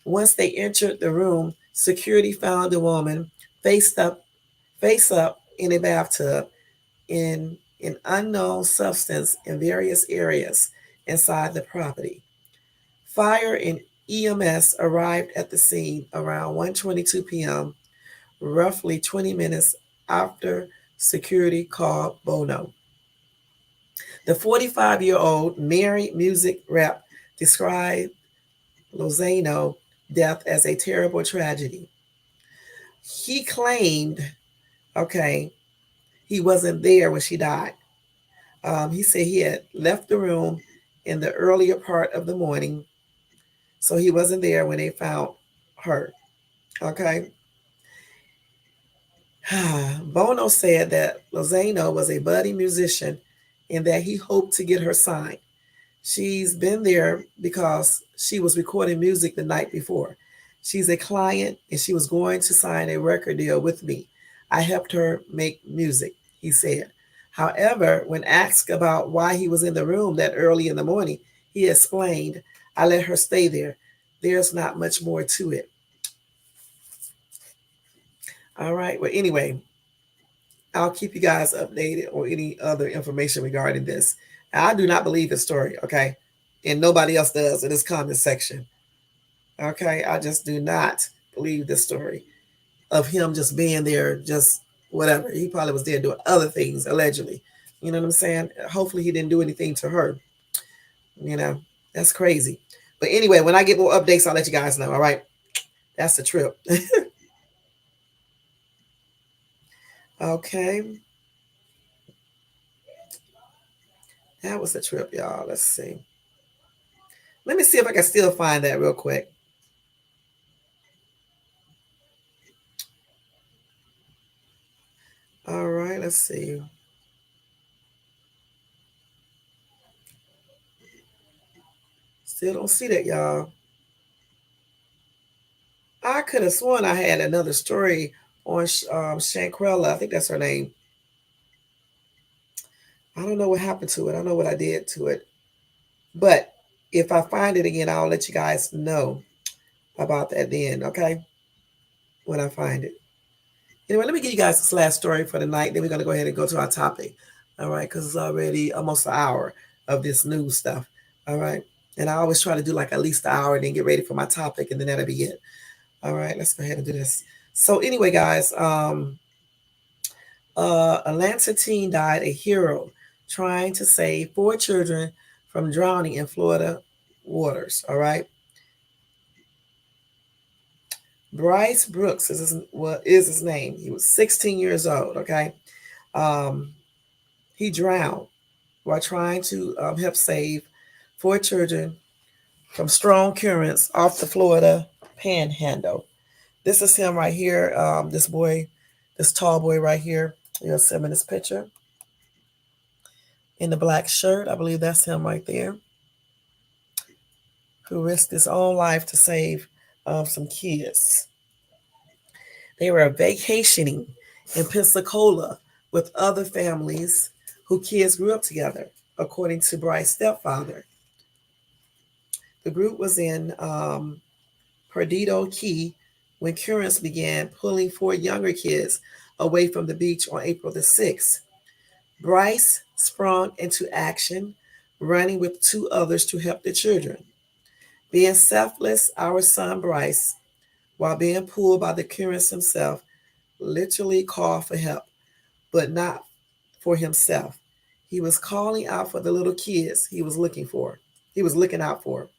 Once they entered the room, Security found the woman face up, face up in a bathtub in an unknown substance in various areas inside the property. Fire and EMS arrived at the scene around 1:22 p.m., roughly 20 minutes after security called Bono. The 45-year-old married music rep described Lozano's death as a terrible tragedy. He claimed, okay, he wasn't there when she died. He said he had left the room in the earlier part of the morning, so he wasn't there when they found her. Okay. Bono said that Lozano was a budding musician and that he hoped to get her signed. She's been there because she was recording music the night before. She's a client and she was going to sign a record deal with me. I helped her make music, he said. However, when asked about why he was in the room that early in the morning, he explained, I let her stay there. There's not much more to it. All right. Well, anyway, I'll keep you guys updated on any other information regarding this. I do not believe this story, okay? And nobody else does in this comment section. Okay, I just do not believe this story of him just being there, just whatever. He probably was there doing other things, allegedly. You know what I'm saying? Hopefully he didn't do anything to her. You know, that's crazy. But anyway, when I get more updates, I'll let you guys know. All right. That's the trip. Okay. That was the trip, y'all. Let's see. Let me see if I can still find that real quick. All right, let's see. Still don't see that, y'all. I could have sworn I had another story on Shankrella. I think that's her name. I don't know what happened to it. I don't know what I did to it. But if I find it again, I'll let you guys know about that then, okay? When I find it. Anyway, let me give you guys this last story for the night. Then we're going to go ahead and go to our topic. All right, because it's already almost an hour of this news stuff. All right. And I always try to do like at least an hour and then get ready for my topic, and then that'll be it. All right, let's go ahead and do this. So anyway, guys, Atlanta teen died a hero trying to save 4 children from drowning in Florida waters. All right. Bryce Brooks is his name. He was 16 years old. Okay. He drowned while trying to help save 4 children from strong currents off the Florida Panhandle. This is him right here. This boy, this tall boy right here. You'll see him in this picture in the black shirt. I believe that's him right there, who risked his own life to save some kids. They were vacationing in Pensacola with other families who kids grew up together, according to Bryce's stepfather. The group was in Perdido Key when currents began pulling 4 younger kids away from the beach on April the 6th. Bryce sprung into action, running with 2 others to help the children. Being selfless, our son Bryce, while being pulled by the currents himself, literally called for help, but not for himself. He was calling out for the little kids he was looking for. He was looking out for.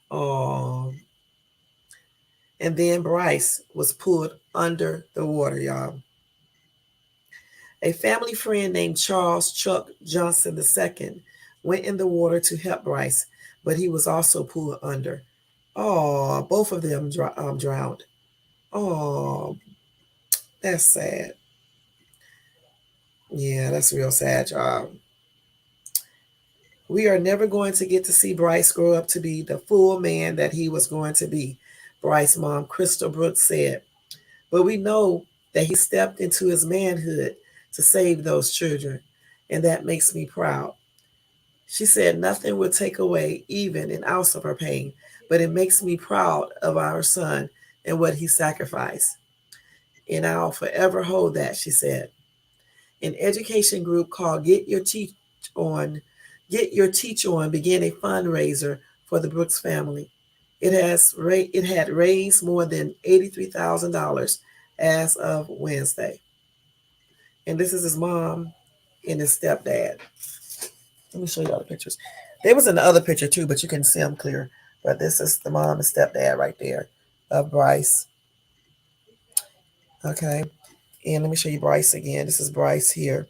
Oh. And then Bryce was pulled under the water, y'all. A family friend named Charles Chuck Johnson II went in the water to help Bryce, but he was also pulled under. Oh, both of them drowned. Oh, that's sad. Yeah, that's real sad, y'all. We are never going to get to see Bryce grow up to be the full man that he was going to be, Bryce's mom, Crystal Brooks, said. But we know that he stepped into his manhood to save those children, and that makes me proud. She said nothing will take away even an ounce of her pain, but it makes me proud of our son and what he sacrificed. And I'll forever hold that, she said. An education group called Get Your Teach On began a fundraiser for the Brooks family. It had raised more than $83,000 as of Wednesday. And this is his mom and his stepdad. Let me show you all the pictures. There was in the other picture too, but you can see them clear. But this is the mom and stepdad right there of Bryce. Okay. And let me show you Bryce again. This is Bryce here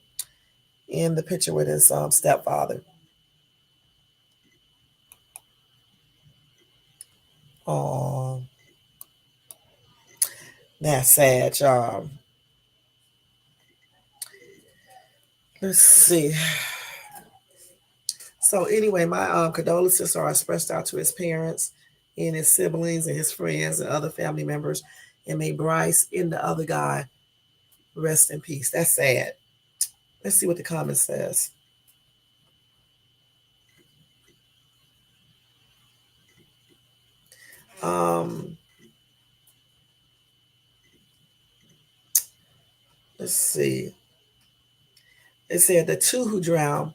in the picture with his stepfather. Oh, that's sad, y'all. Let's see. So anyway, my condolences are expressed out to his parents and his siblings and his friends and other family members. And may Bryce and the other guy rest in peace. That's sad. Let's see what the comment says. Let's see. It said the two who drowned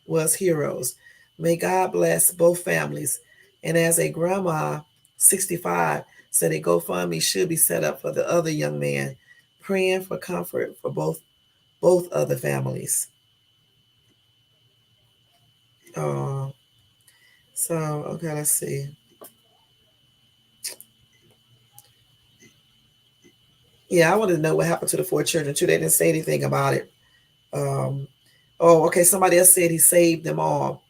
was heroes. May God bless both families. And as a grandma, 65, said a GoFundMe should be set up for the other young man, praying for comfort for both other families. So okay, let's see. Yeah, I wanted to know what happened to the 4 children too. They didn't say anything about it. Okay. Somebody else said he saved them all,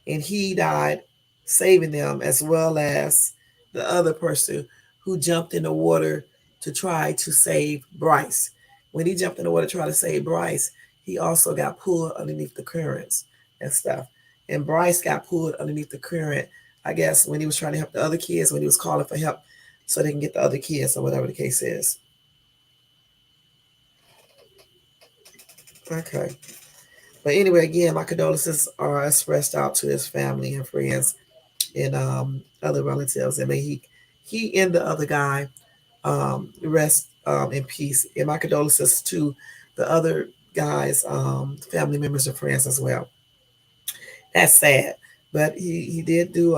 and he died saving them, as well as the other person who jumped in the water to try to save Bryce. When he jumped in the water to try to save Bryce, he also got pulled underneath the currents and stuff. And Bryce got pulled underneath the current, I guess, when he was trying to help the other kids, when he was calling for help so they can get the other kids or whatever the case is. Okay. But anyway, again, my condolences are expressed out to his family and friends and other relatives. And may he and the other guy rest in peace. And my condolences to the other guys, family members and friends as well. That's sad. But he did do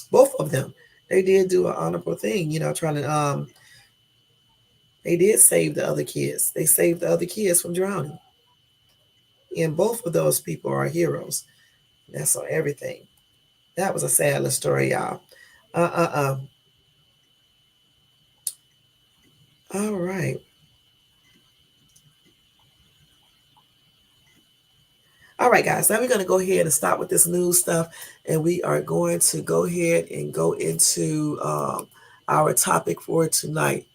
both of them. They did do an honorable thing, trying to they did save the other kids. They saved the other kids from drowning. And both of those people are heroes. That's on everything. That was a sad little story, y'all. All right. All right, guys. Now we're going to go ahead and stop with this news stuff, and we are going to go ahead and go into our topic for tonight.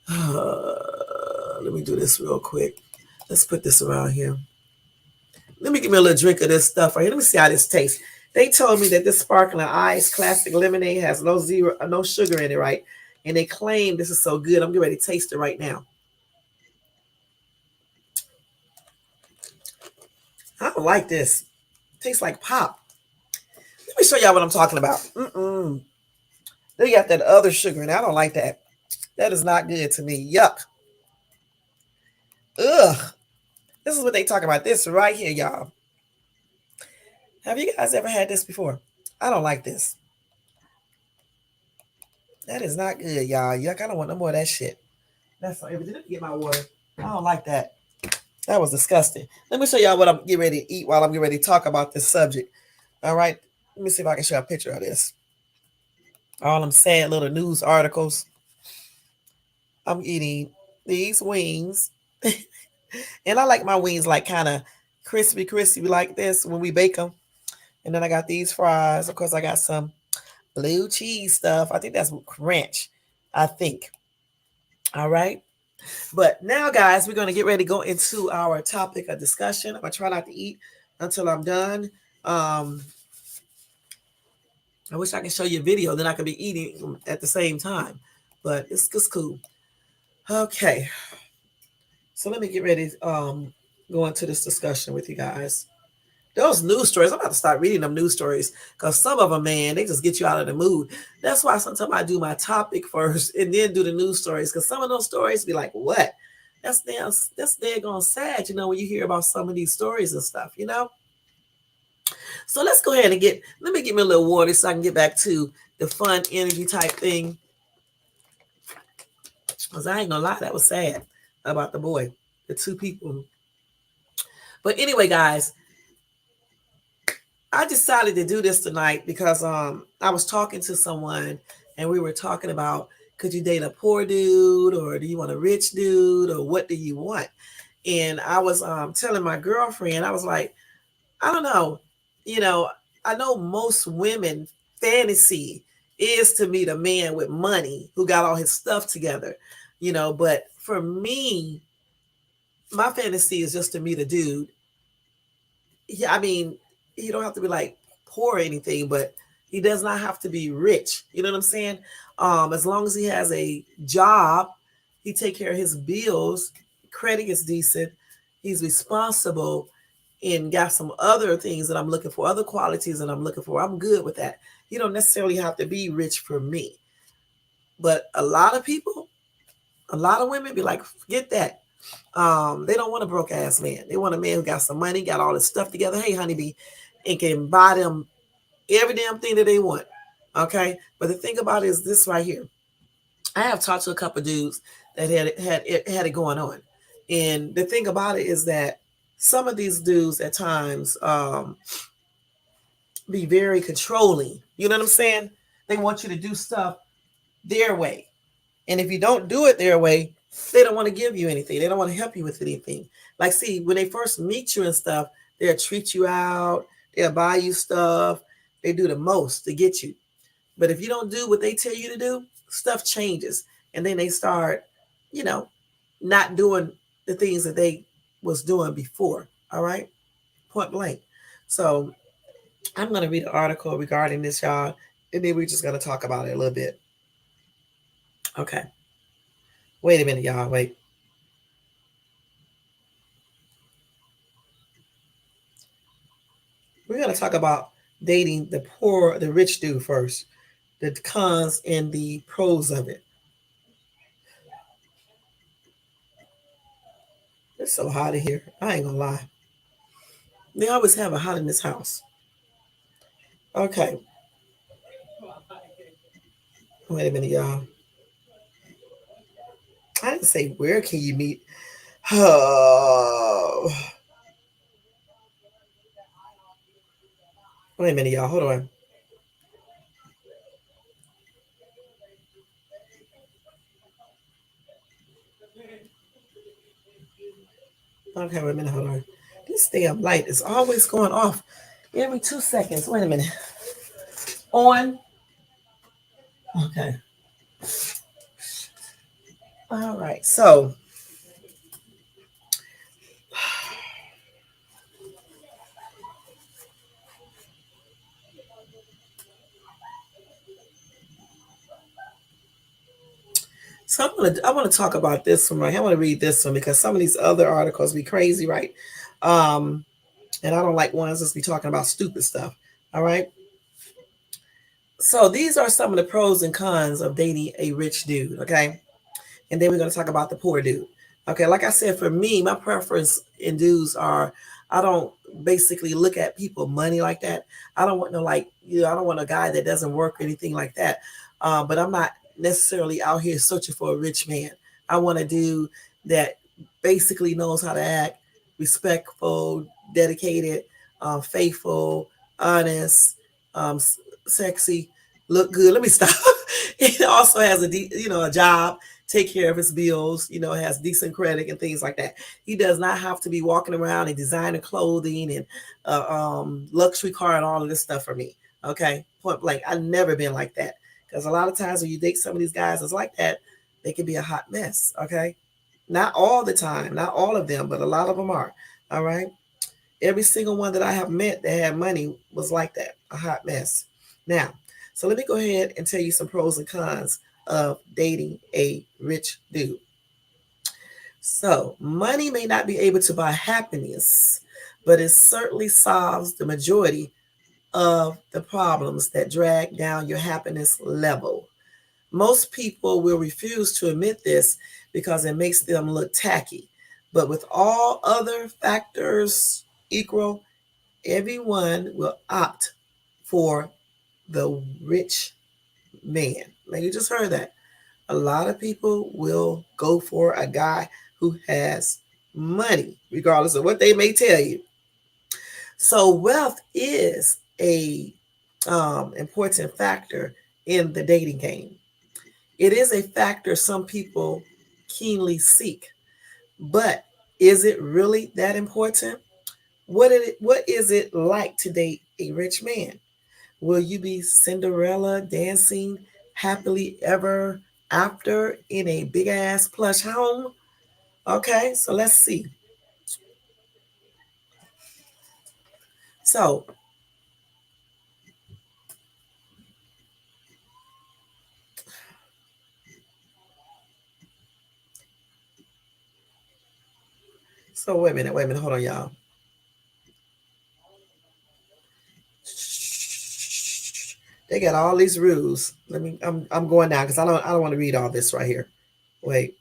Let me do this real quick. Let's put this around here. Let me give me a little drink of this stuff right here. Let me see how this tastes. They told me that this sparkling ice classic lemonade has no sugar in it, right? And they claim this is so good. I'm getting ready to taste it right now. I don't like this. It tastes like pop. Let me show y'all what I'm talking about. They got that other sugar, and I don't like that. That is not good to me. Yuck. Ugh. This is what they talk about. This right here, y'all. Have you guys ever had this before? I don't like this. That is not good, y'all. Yuck. I don't want no more of that shit. That's not everything. Let me get my water. I don't like that. That was disgusting. Let me show y'all what I'm getting ready to eat while I'm getting ready to talk about this subject. All right. Let me see if I can show a picture of this. All them sad little news articles. I'm eating these wings. And I like my wings like kind of crispy like this when we bake them. And then I got these fries. Of course, I got some blue cheese stuff. I think that's ranch. I think. All right. But now, guys, we're going to get ready to go into our topic of discussion. I'm going to try not to eat until I'm done. I wish I could show you a video. Then I could be eating at the same time. But it's just cool. Okay. So let me get ready to go into this discussion with you guys. Those news stories, I'm about to start reading them news stories because some of them, man, they just get you out of the mood. That's why sometimes I do my topic first and then do the news stories because some of those stories be like, what? That's daggone sad, when you hear about some of these stories and stuff. So let's go ahead and let me get me a little water so I can get back to the fun energy type thing. Because I ain't gonna lie, that was sad about the boy, the two people. But anyway, guys, I decided to do this tonight because I was talking to someone and we were talking about, could you date a poor dude or do you want a rich dude or what do you want? And I was telling my girlfriend, I was like, I don't know, I know most women fantasy is to meet a man with money who got all his stuff together, but for me, my fantasy is just to meet a dude. Yeah, I mean, he don't have to be like poor or anything, but he does not have to be rich. You know what I'm saying? As long as he has a job, he take care of his bills, credit is decent, he's responsible, and got some other things that I'm looking for, other qualities that I'm looking for. I'm good with that. You don't necessarily have to be rich for me. But a lot of people, a lot of women be like, forget that. They don't want a broke ass man. They want a man who got some money, got all his stuff together. Hey, honeybee, and can buy them every damn thing that they want. Okay, but the thing about it is this right here. I have talked to a couple of dudes that had it going on, and the thing about it is that some of these dudes at times be very controlling. You know what I'm saying? They want you to do stuff their way, and if you don't do it their way, they don't want to give you anything. They don't want to help you with anything. Like, see, when they first meet you and stuff, they'll treat you out, they'll buy you stuff, they do the most to get you. But if you don't do what they tell you to do, stuff changes. And then they start, you know, not doing the things that they was doing before. All right. Point blank. So I'm going to read an article regarding this, y'all. And then we're just going to talk about it a little bit. Okay. Wait a minute, y'all. Wait. We're going to talk about dating the rich dude first, the cons and the pros of it. It's so hot in here. I ain't gonna lie. They always have a hot in this house. Okay. Wait a minute, y'all. I didn't say where can you meet. Oh. Wait a minute, y'all. Hold on. Okay, wait a minute. Hold on. This damn light is always going off every 2 seconds. Wait a minute. On. Okay. All right. So I want to talk about this one right. I want to read this one because some of these other articles be crazy, right? Um, and I don't like ones that's be talking about stupid stuff. All right. So these are some of the pros and cons of dating a rich dude. Okay. And then we're going to talk about the poor dude. Okay, like I said, for me, my preference in dudes are I don't basically look at people money like that. I don't want no I don't want a guy that doesn't work or anything like that. But I'm not necessarily out here searching for a rich man. I want a dude that basically knows how to act, respectful, dedicated, faithful, honest, sexy, look good. Let me stop. It also has a job, take care of his bills, has decent credit and things like that. He does not have to be walking around in designer clothing and luxury car and all of this stuff for me. Okay, point blank. I've never been like that because a lot of times when you date some of these guys that's like that, they can be a hot mess. Okay, not all the time, not all of them, but a lot of them are. All right, every single one that I have met that had money was like that, a hot mess. Now, so let me go ahead and tell you some pros and cons of dating a rich dude. So, money may not be able to buy happiness, but it certainly solves the majority of the problems that drag down your happiness level. Most people will refuse to admit this because it makes them look tacky. But with all other factors equal, everyone will opt for the rich man. Like you just heard that. A lot of people will go for a guy who has money, regardless of what they may tell you. So wealth is a important factor in the dating game. It is a factor some people keenly seek, but is it really that important? What is it like to date a rich man? Will you be Cinderella dancing happily ever after in a big ass plush home? Okay, so let's see. So, so wait a minute, hold on, y'all. They got all these rules. I'm going now because I don't want to read all this right here. Wait,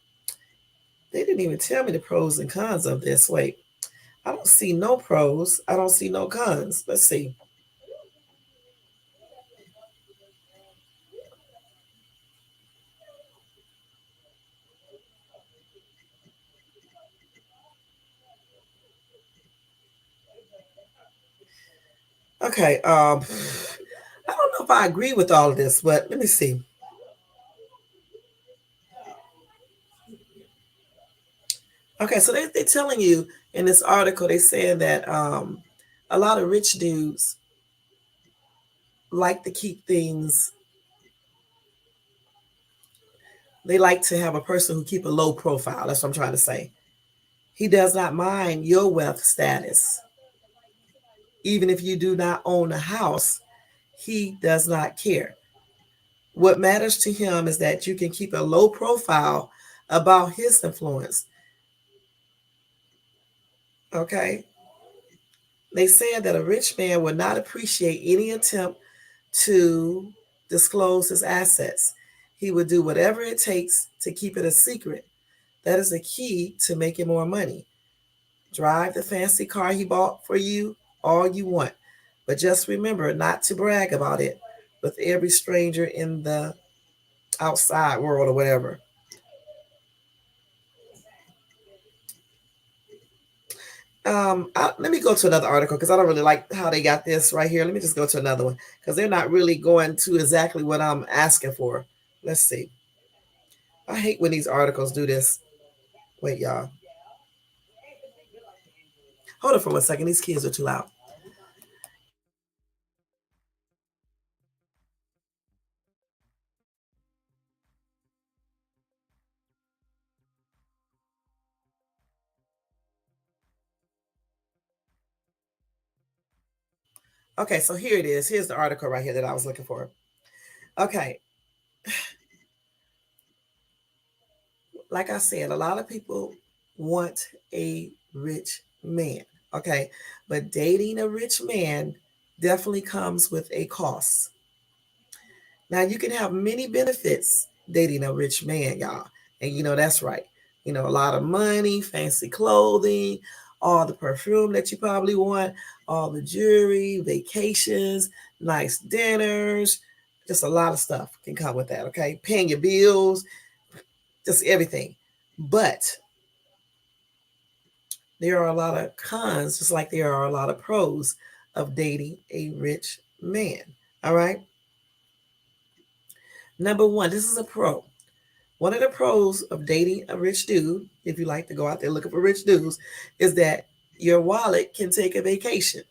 they didn't even tell me the pros and cons of this. Wait, I don't see no pros. I don't see no cons. Let's see. Okay, I don't know if I agree with all of this, but let me see. Okay, so they're telling you in this article, they saying that a lot of rich dudes like to keep things, they like to have a person who keep a low profile. That's what I'm trying to say. He does not mind your wealth status. Even if you do not own a house, he does not care. What matters to him is that you can keep a low profile about his influence. Okay? They said that a rich man would not appreciate any attempt to disclose his assets. He would do whatever it takes to keep it a secret. That is the key to making more money. Drive the fancy car he bought for you all you want, but just remember not to brag about it with every stranger in the outside world or whatever. Let me go to another article because I don't really like how they got this right here. Let me just go to another one because they're not really going to exactly what I'm asking for. Let's see. I hate when these articles do this. Wait, y'all. Hold on for 1 second. These kids are too loud. Okay, so here it is. Here's the article right here that I was looking for. Okay, like I said, a lot of people want a rich man. Okay, but dating a rich man definitely comes with a cost. Now, you can have many benefits dating a rich man, y'all. And you know, that's right. You know, a lot of money, fancy clothing, all the perfume that you probably want, all the jewelry, vacations, nice dinners, just a lot of stuff can come with that. Okay, paying your bills, just everything. But there are a lot of cons, just like there are a lot of pros of dating a rich man. All right. Number one, this is a pro. One of the pros of dating a rich dude, if you like to go out there looking for rich dudes, is that your wallet can take a vacation.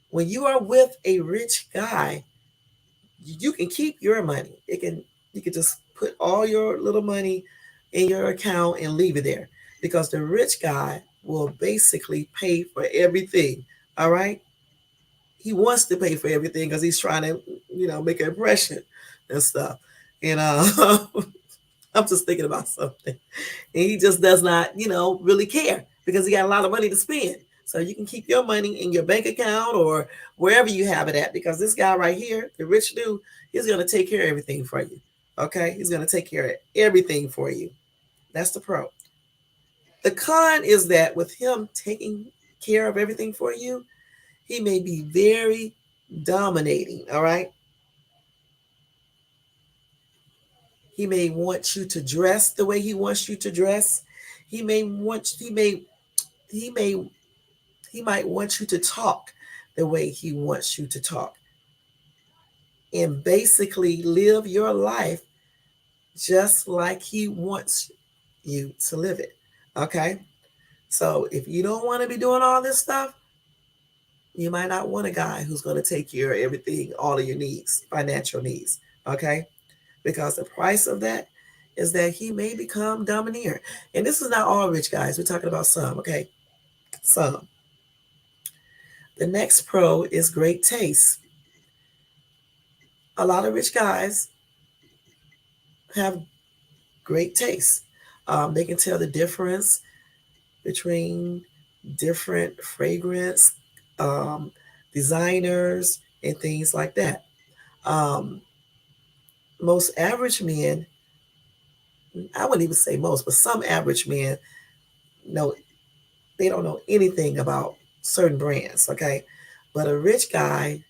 When you are with a rich guy, you can keep your money. You can just put all your little money in your account and leave it there because the rich guy will basically pay for everything. All right, he wants to pay for everything because he's trying to, make an impression and stuff. And I'm just thinking about something. And he just does not, really care because he got a lot of money to spend. So you can keep your money in your bank account or wherever you have it at, because this guy right here, the rich dude, he's going to take care of everything for you. Okay? He's going to take care of everything for you. That's the pro. The con is that with him taking care of everything for you, he may be very dominating. All right? He may want you to dress the way he wants you to dress. He may want he may he might want you to talk the way he wants you to talk, and basically live your life just like he wants you to live it. Okay? So if you don't want to be doing all this stuff, you might not want a guy who's going to take care of everything, all of your needs, financial needs. Okay? Because the price of that is that he may become domineering. And this is not all rich guys. We're talking about some, okay? Some. The next pro is great taste. A lot of rich guys have great taste. They can tell the difference between different fragrance, designers, and things like that. Um, Most average men, I wouldn't even say most, but some average men know they don't know anything about certain brands, okay? But a rich guy,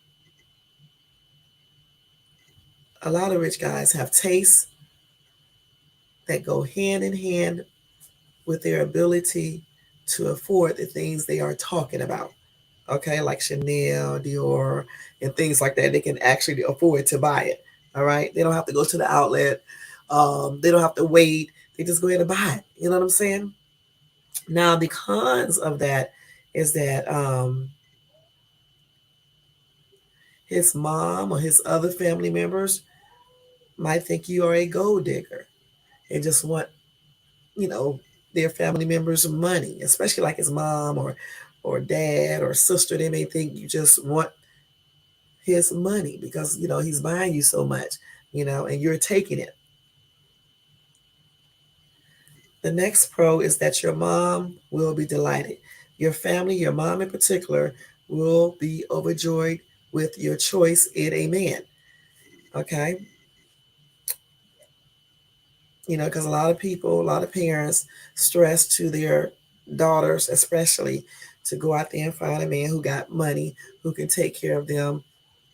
a lot of rich guys have tastes that go hand in hand with their ability to afford the things they are talking about. Okay, like Chanel, Dior, and things like that. They can actually afford to buy it. All right, they don't have to go to the outlet. They don't have to wait. They just go ahead and buy it. You know what I'm saying? Now, the cons of that is that his mom or his other family members might think you are a gold digger and just want, you know, their family members' money, especially like his mom or dad or sister. They may think you just want his money because he's buying you so much, and you're taking it. The next pro is that your mom will be delighted. Your family, your mom in particular, will be overjoyed with your choice in a man. Okay? Because a lot of people, a lot of parents stress to their daughters, especially, to go out there and find a man who got money, who can take care of them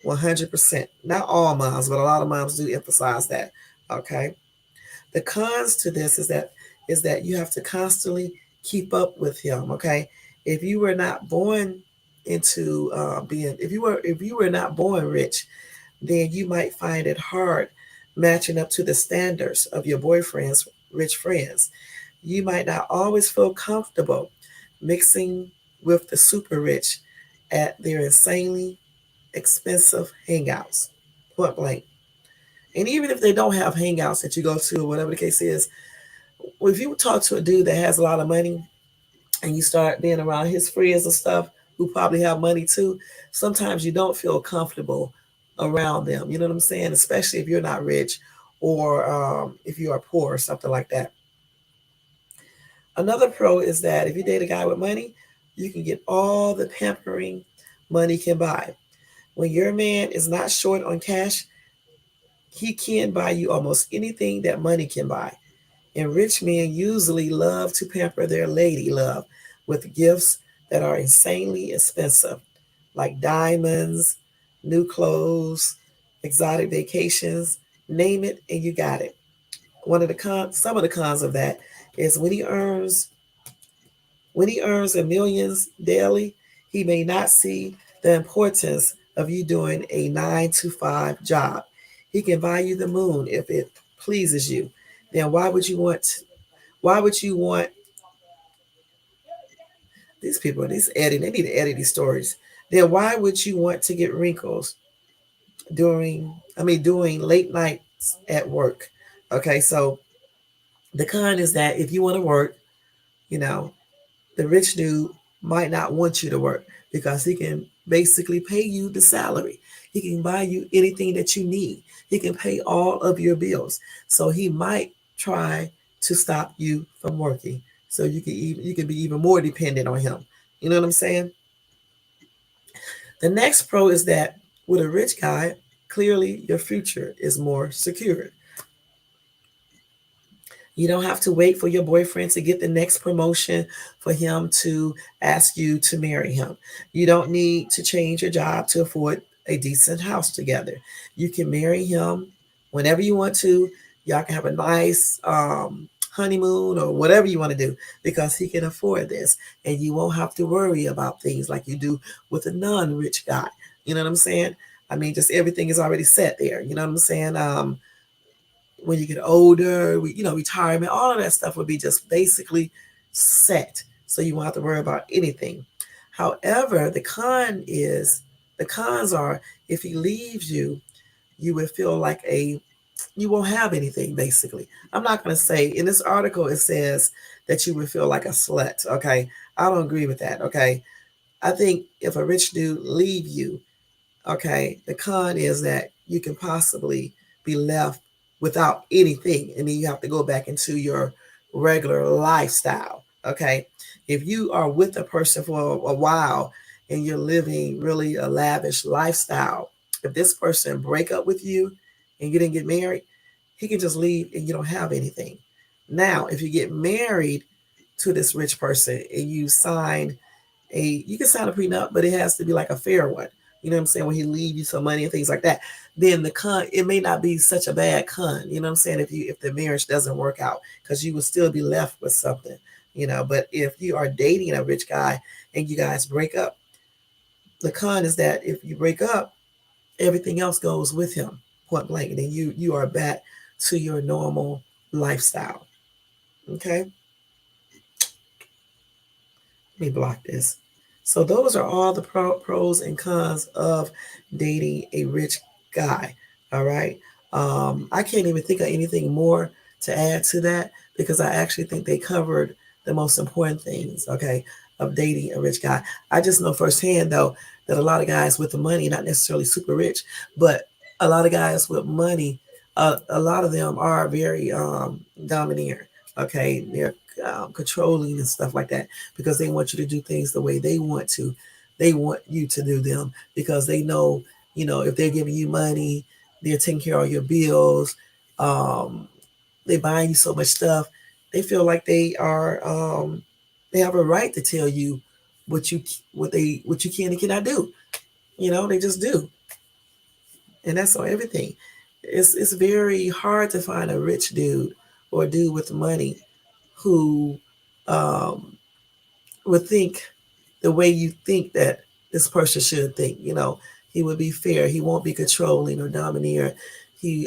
100%. Not all moms, but a lot of moms do emphasize that. Okay? The cons to this is that you have to constantly keep up with him. Okay, if you were not born into being, if you were not born rich, then you might find it hard matching up to the standards of your boyfriend's rich friends. You might not always feel comfortable mixing with the super rich at their insanely expensive hangouts. Point blank. And even if they don't have hangouts that you go to, or whatever the case is, if you talk to a dude that has a lot of money and you start being around his friends and stuff who probably have money too, sometimes you don't feel comfortable around them. You know what I'm saying? Especially if you're not rich or if you are poor or something like that. Another pro is that if you date a guy with money, you can get all the pampering money can buy. When your man is not short on cash, he can buy you almost anything that money can buy. And rich men usually love to pamper their lady love with gifts that are insanely expensive, like diamonds, new clothes, exotic vacations, name it, and you got it. Some of the cons of that is when he earns a millions daily, he may not see the importance of you doing a 9 to 5 job. He can buy you the moon if it pleases you. Then why would you want these people, these editing, they need to edit these stories. Then why would you want to get wrinkles doing late nights at work? Okay, so the con is that if you want to work, you know, the rich dude might not want you to work because he can basically pay you the salary. He can buy you anything that you need. He can pay all of your bills. So he might try to stop you from working. So you can be even more dependent on him. You know what I'm saying? The next pro is that with a rich guy, clearly your future is more secure. You don't have to wait for your boyfriend to get the next promotion for him to ask you to marry him. You don't need to change your job to afford a decent house together. You can marry him whenever you want to. Y'all can have a nice honeymoon or whatever you want to do because he can afford this. And you won't have to worry about things like you do with a non rich guy. You know what I'm saying? I mean, just everything is already set there. You know what I'm saying? When you get older, retirement, all of that stuff would be just basically set. So you won't have to worry about anything. However, the cons are if he leaves you, you would feel like you won't have anything basically. I'm not going to say in this article, it says that you would feel like a slut. Okay. I don't agree with that. Okay. I think if a rich dude leave you, okay, the con is that you can possibly be left without anything, and then you have to go back into your regular lifestyle. Okay, if you are with a person for a while and you're living really a lavish lifestyle, if this person break up with you and you didn't get married, he can just leave and you don't have anything. Now, if you get married to this rich person and you can sign a prenup, but it has to be like a fair one. You know what I'm saying? When he leave you some money and things like that, then the con, it may not be such a bad con. You know what I'm saying? If the marriage doesn't work out, because you will still be left with something. But if you are dating a rich guy and you guys break up, the con is that if you break up, everything else goes with him, point blank, and then you are back to your normal lifestyle. Okay, let me block this. So those are all the pros and cons of dating a rich guy. All right. I can't even think of anything more to add to that because I actually think they covered the most important things, okay, of dating a rich guy. I just know firsthand though that a lot of guys with the money, not necessarily super rich, but a lot of guys with money, a lot of them are very domineering. Okay, they're controlling and stuff like that because they want you to do things the way they want to. They want you to do them because they know, if they're giving you money, they're taking care of your bills, they buying you so much stuff. They feel like they have a right to tell you what you can and cannot do. They just do, and that's on everything. It's very hard to find a rich dude or a dude with money who um, would think the way you think that this person should think. He would be fair. He won't be controlling or domineering. He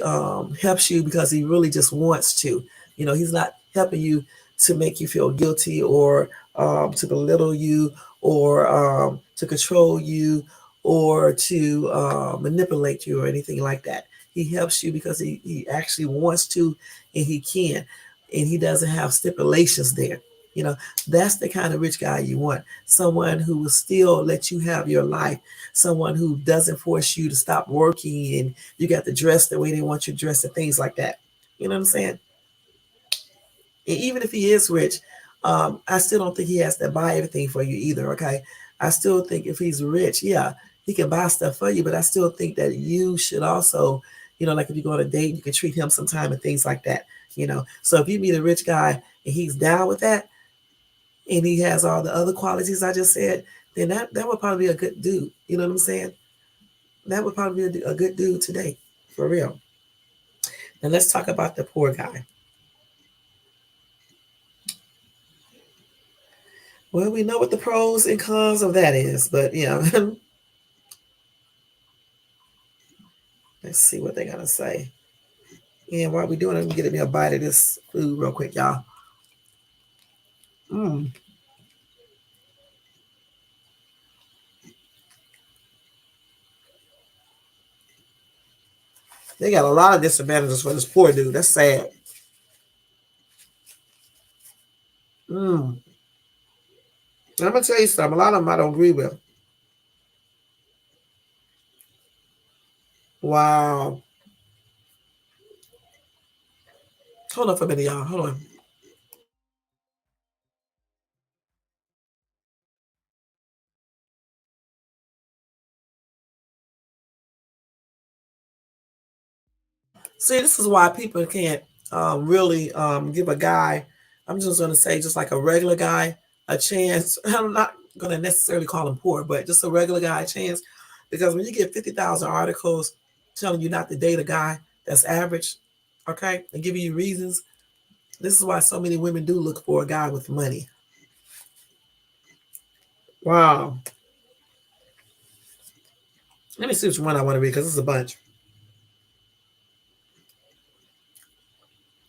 helps you because he really just wants to. He's not helping you to make you feel guilty or to belittle you or to control you or to manipulate you or anything like that. He helps you because he actually wants to and he can. And he doesn't have stipulations there. You know, that's the kind of rich guy you want. Someone who will still let you have your life. Someone who doesn't force you to stop working and you got to dress the way they want you to dress and things like that. You know what I'm saying? And even if he is rich, I still don't think he has to buy everything for you either. Okay. I still think if he's rich, yeah, he can buy stuff for you, but I still think that you should also, like if you go on a date, you can treat him sometime and things like that. So if you meet a rich guy and he's down with that, and he has all the other qualities I just said, then that would probably be a good dude. You know what I'm saying? That would probably be a good dude today, for real. Now let's talk about the poor guy. Well, we know what the pros and cons of that is, but let's see what they're gonna say. And while we're doing it, I'm getting me a bite of this food real quick, y'all. Mm. They got a lot of disadvantages for this poor dude. That's sad. Mm. I'm gonna tell you something. A lot of them I don't agree with. Wow. Hold on for a minute, y'all. Hold on. See, this is why people can't really give a guy, I'm just going to say, just like a regular guy, a chance. I'm not going to necessarily call him poor, but just a regular guy a chance. Because when you get 50,000 articles telling you not to date a guy that's average, okay, and giving you reasons, this is why so many women do look for a guy with money. Wow. Let me see which one I want to read because it's a bunch.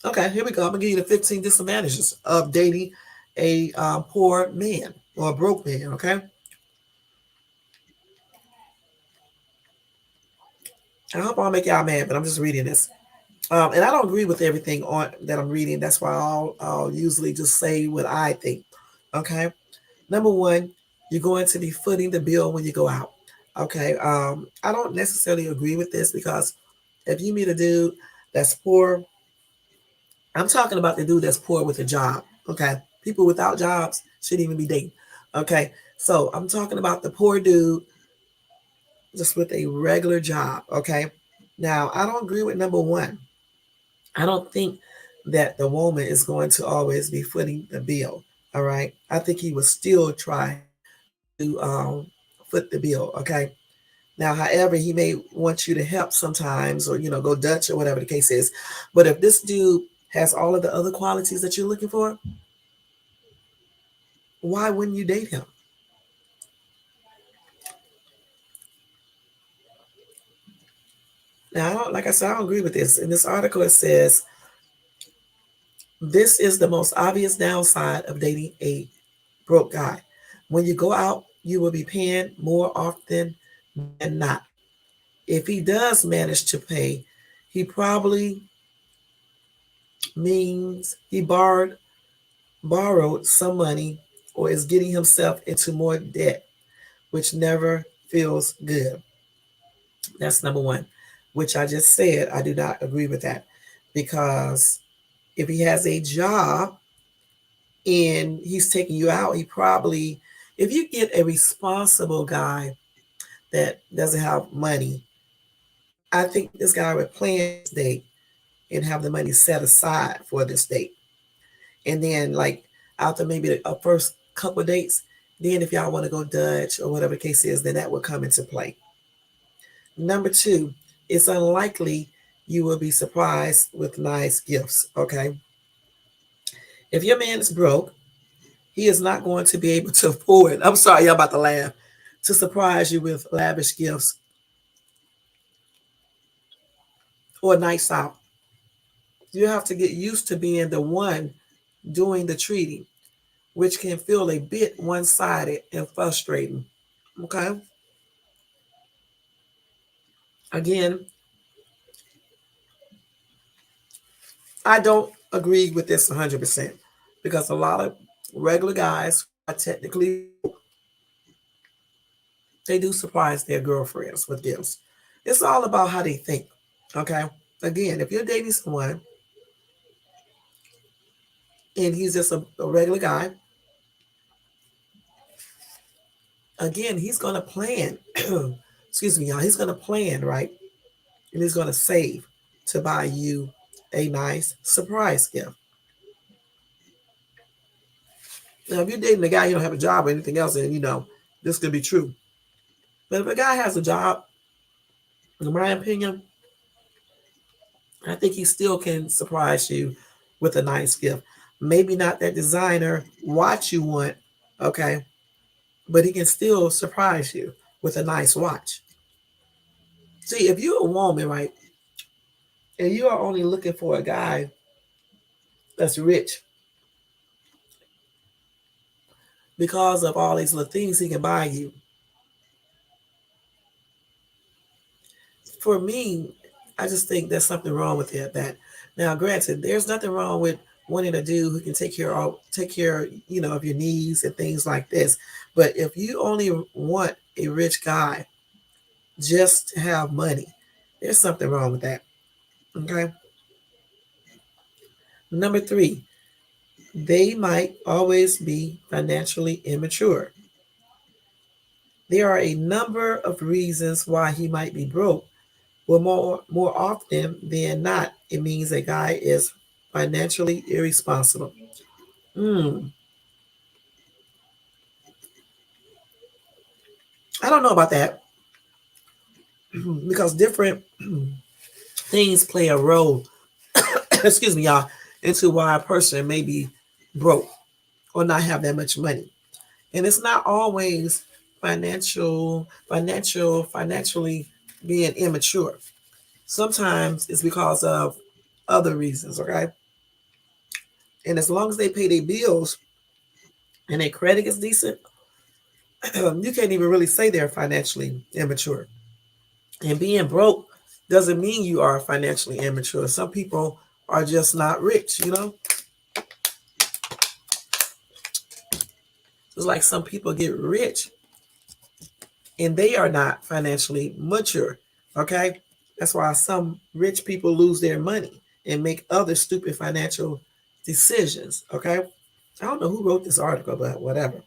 Okay, here we go. I'm gonna give you the 15 disadvantages of dating a poor man or a broke man. Okay, I hope I'll make y'all mad, but I'm just reading this. And I don't agree with everything on that I'm reading. That's why I'll usually just say what I think. Okay, number one, you're going to be footing the bill when you go out. Okay, I don't necessarily agree with this because if you meet a dude that's poor, I'm talking about the dude that's poor with a job. Okay. People without jobs shouldn't even be dating. Okay. So I'm talking about the poor dude just with a regular job. Okay. Now, I don't agree with number one. I don't think that the woman is going to always be footing the bill. All right. I think he will still try to foot the bill. Okay. Now, however, he may want you to help sometimes or, go Dutch or whatever the case is. But if this dude has all of the other qualities that you're looking for, why wouldn't you date him? Now, like I said, I don't agree with this. In this article, it says this is the most obvious downside of dating a broke guy. When you go out, you will be paying more often than not. If he does manage to pay, he probably means he borrowed some money or is getting himself into more debt, which never feels good. That's number one, which I just said I do not agree with that because if he has a job and he's taking you out, he probably, if you get a responsible guy that doesn't have money, I think this guy would plan this date and have the money set aside for this date. And then, like, after maybe a first couple of dates, then if y'all want to go Dutch or whatever the case is, then that would come into play. Number two, it's unlikely you will be surprised with nice gifts. Okay. If your man is broke, he is not going to be able to afford, I'm sorry, y'all about to laugh, to surprise you with lavish gifts or a nice out. You have to get used to being the one doing the treating, which can feel a bit one sided and frustrating. Okay. Again, I don't agree with this 100% because a lot of regular guys are technically, they do surprise their girlfriends with gifts. It's all about how they think. Okay. Again, if you're dating someone and he's just a regular guy, again, he's going to plan. Excuse me, y'all. He's going to plan, right? And he's going to save to buy you a nice surprise gift. Now, if you're dating a guy, you don't have a job or anything else, then this could be true. But if a guy has a job, in my opinion, I think he still can surprise you with a nice gift. Maybe not that designer watch you want, okay, but he can still surprise you with a nice watch. See, if you're a woman, right, and you are only looking for a guy that's rich because of all these little things he can buy you, for me, I just think there's something wrong with it. That now, granted, there's nothing wrong with wanting a dude who can take care, of your needs and things like this. But if you only want a rich guy just to have money, there's something wrong with that. Okay. Number three, they might always be financially immature. There are a number of reasons why he might be broke. Well, more often than not, it means a guy is financially irresponsible. Mm, I don't know about that because different things play a role. Excuse me, y'all, into why a person may be broke or not have that much money, and it's not always financially being immature. Sometimes it's because of other reasons. Okay, and as long as they pay their bills and their credit is decent, you can't even really say they're financially immature. And being broke doesn't mean you are financially immature. Some people are just not rich, you know? It's like some people get rich and they are not financially mature. Okay? That's why some rich people lose their money and make other stupid financial decisions. Okay? I don't know who wrote this article, but whatever.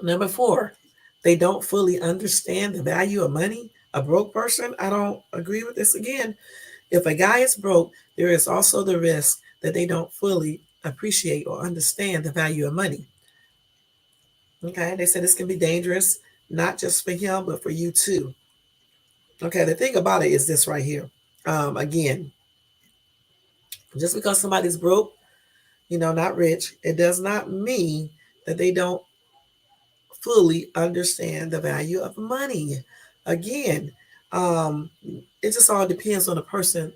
Number four, they don't fully understand the value of money. A broke person, I don't agree with this again. If a guy is broke, there is also the risk that they don't fully appreciate or understand the value of money. Okay, they said this can be dangerous, not just for him, but for you too. Okay, the thing about it is this right here. Again, just because somebody's broke, not rich, it does not mean that they don't fully understand the value of money. Again, um, it just all depends on the person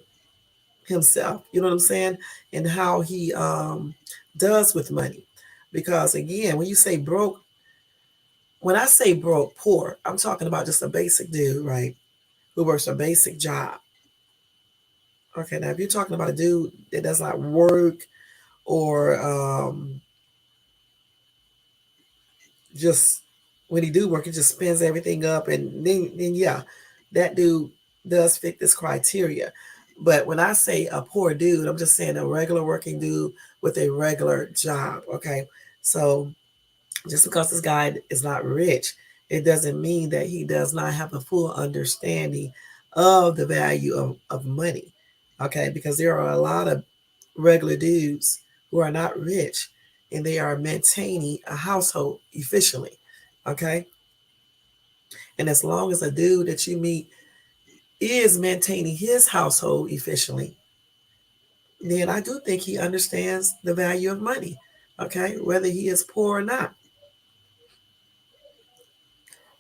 himself, you know what I'm saying, and how he does with money. Because again, when you say broke, when I say broke, poor, I'm talking about just a basic dude, right, who works a basic job. Okay, now if you're talking about a dude that does not work or just when he do work, he just spends everything up, and then yeah, that dude does fit this criteria. But when I say a poor dude, I'm just saying a regular working dude with a regular job. Okay, so just because this guy is not rich, it doesn't mean that he does not have a full understanding of the value of money. Okay, because there are a lot of regular dudes who are not rich and they are maintaining a household efficiently. Okay, and as long as a dude that you meet is maintaining his household efficiently, then I do think he understands the value of money. Okay, whether he is poor or not.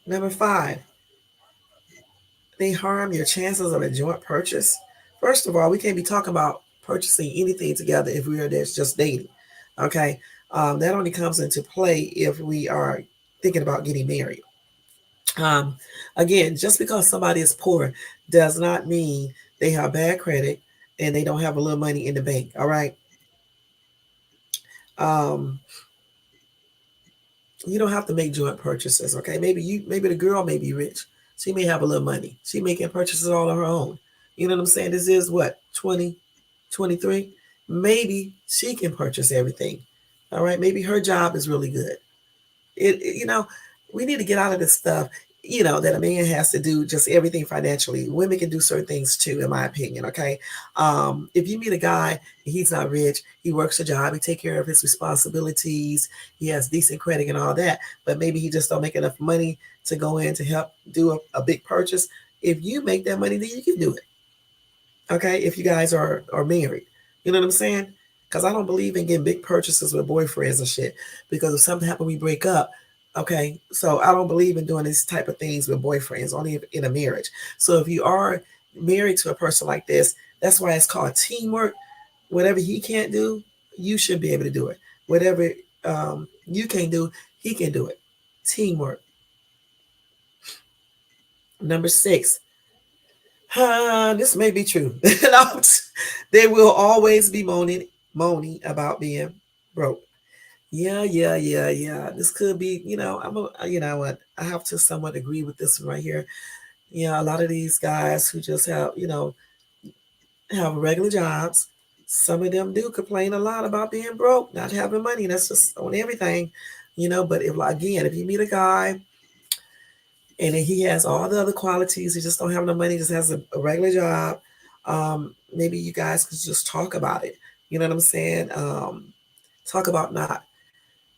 Number five, they harm your chances of a joint purchase. First of all, we can't be talking about purchasing anything together if we are just dating. Okay, that only comes into play if we are thinking about getting married. Um, Again, just because somebody is poor does not mean they have bad credit and they don't have a little money in the bank. All right. Um, you don't have to make joint purchases. Okay. Maybe the girl may be rich. She may have a little money. She making purchases all on her own. You know what I'm saying? This is what, 2023. Maybe she can purchase everything. All right. Maybe her job is really good. We need to get out of this stuff, that a man has to do just everything financially. Women can do certain things too, in my opinion. Okay. If you meet a guy and he's not rich, he works a job, he take care of his responsibilities, he has decent credit and all that, but maybe he just don't make enough money to go in to help do a big purchase. If you make that money, then you can do it. Okay. If you guys are married, you know what I'm saying? Because I don't believe in getting big purchases with boyfriends and shit. Because if something happened, we break up. Okay, so I don't believe in doing these type of things with boyfriends, only in a marriage. So if you are married to a person like this, that's why it's called teamwork. Whatever he can't do, you should be able to do it. Whatever you can do, he can do it. Teamwork. Number six, this may be true. They will always be moaning about being broke. Yeah. This could be, you know what? I have to somewhat agree with this one right here. Yeah, a lot of these guys who just have, have regular jobs. Some of them do complain a lot about being broke, not having money. That's just on everything, But if, again, if you meet a guy and he has all the other qualities, he just don't have no money, just has a regular job, maybe you guys could just talk about it. You know what I'm saying? Talk about not,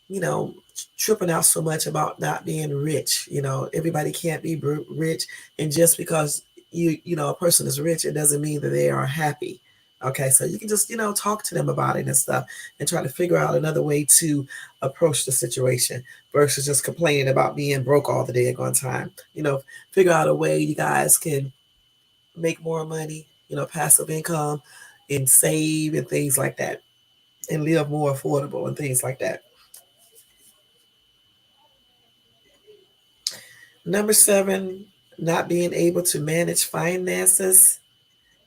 you know, tripping out so much about not being rich. Everybody can't be rich, and just because a person is rich, it doesn't mean that they are happy. Okay, so you can just talk to them about it and stuff, and try to figure out another way to approach the situation versus just complaining about being broke all the day daggone time. Figure out a way you guys can make more money, passive income, and save and things like that, and live more affordable and things like that. Number 7, not being able to manage finances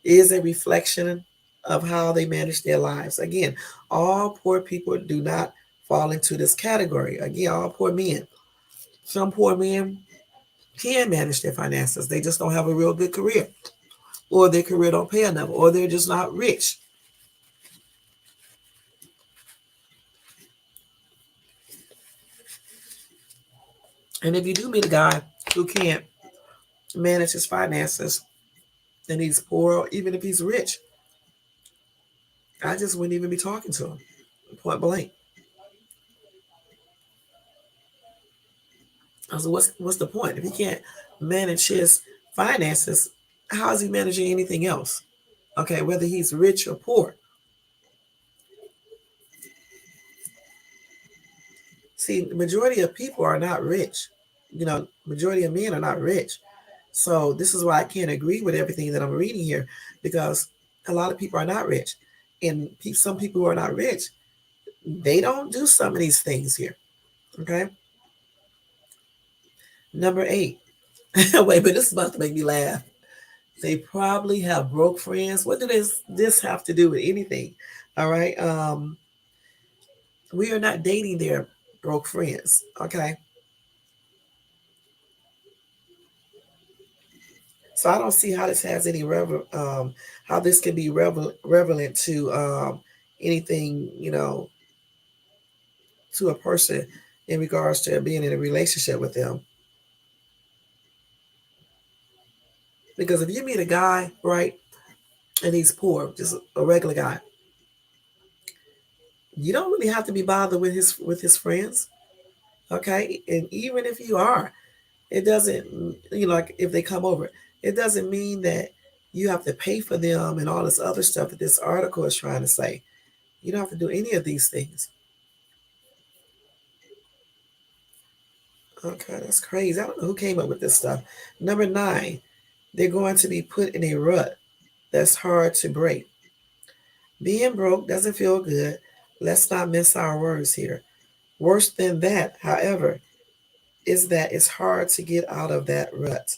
is a reflection of how they manage their lives. Again, all poor people do not fall into this category. Again, all poor men. Some poor men can manage their finances. They just don't have a real good career, or their career don't pay enough, or they're just not rich. And if you do meet a guy who can't manage his finances and he's poor, even if he's rich, I just wouldn't even be talking to him, point blank. So what's the point? If he can't manage his finances, how is he managing anything else? Okay, whether he's rich or poor. See, the majority of people are not rich. Majority of men are not rich. So this is why I can't agree with everything that I'm reading here, because a lot of people are not rich. And some people who are not rich, they don't do some of these things here. Okay. Number 8. Wait, but this is about to make me laugh. They probably have broke friends. What does this have to do with anything? All right. We are not dating their broke friends. Okay. So I don't see how this has any how this can be relevant to anything, to a person in regards to being in a relationship with them. Because if you meet a guy, right, and he's poor, just a regular guy, you don't really have to be bothered with his friends. Okay. And even if you are, it doesn't, like if they come over, it doesn't mean that you have to pay for them and all this other stuff that this article is trying to say. You don't have to do any of these things. Okay, that's crazy. I don't know who came up with this stuff. Number 9, they're going to be put in a rut that's hard to break. Being broke doesn't feel good. Let's not miss our words here. Worse than that, however, is that it's hard to get out of that rut.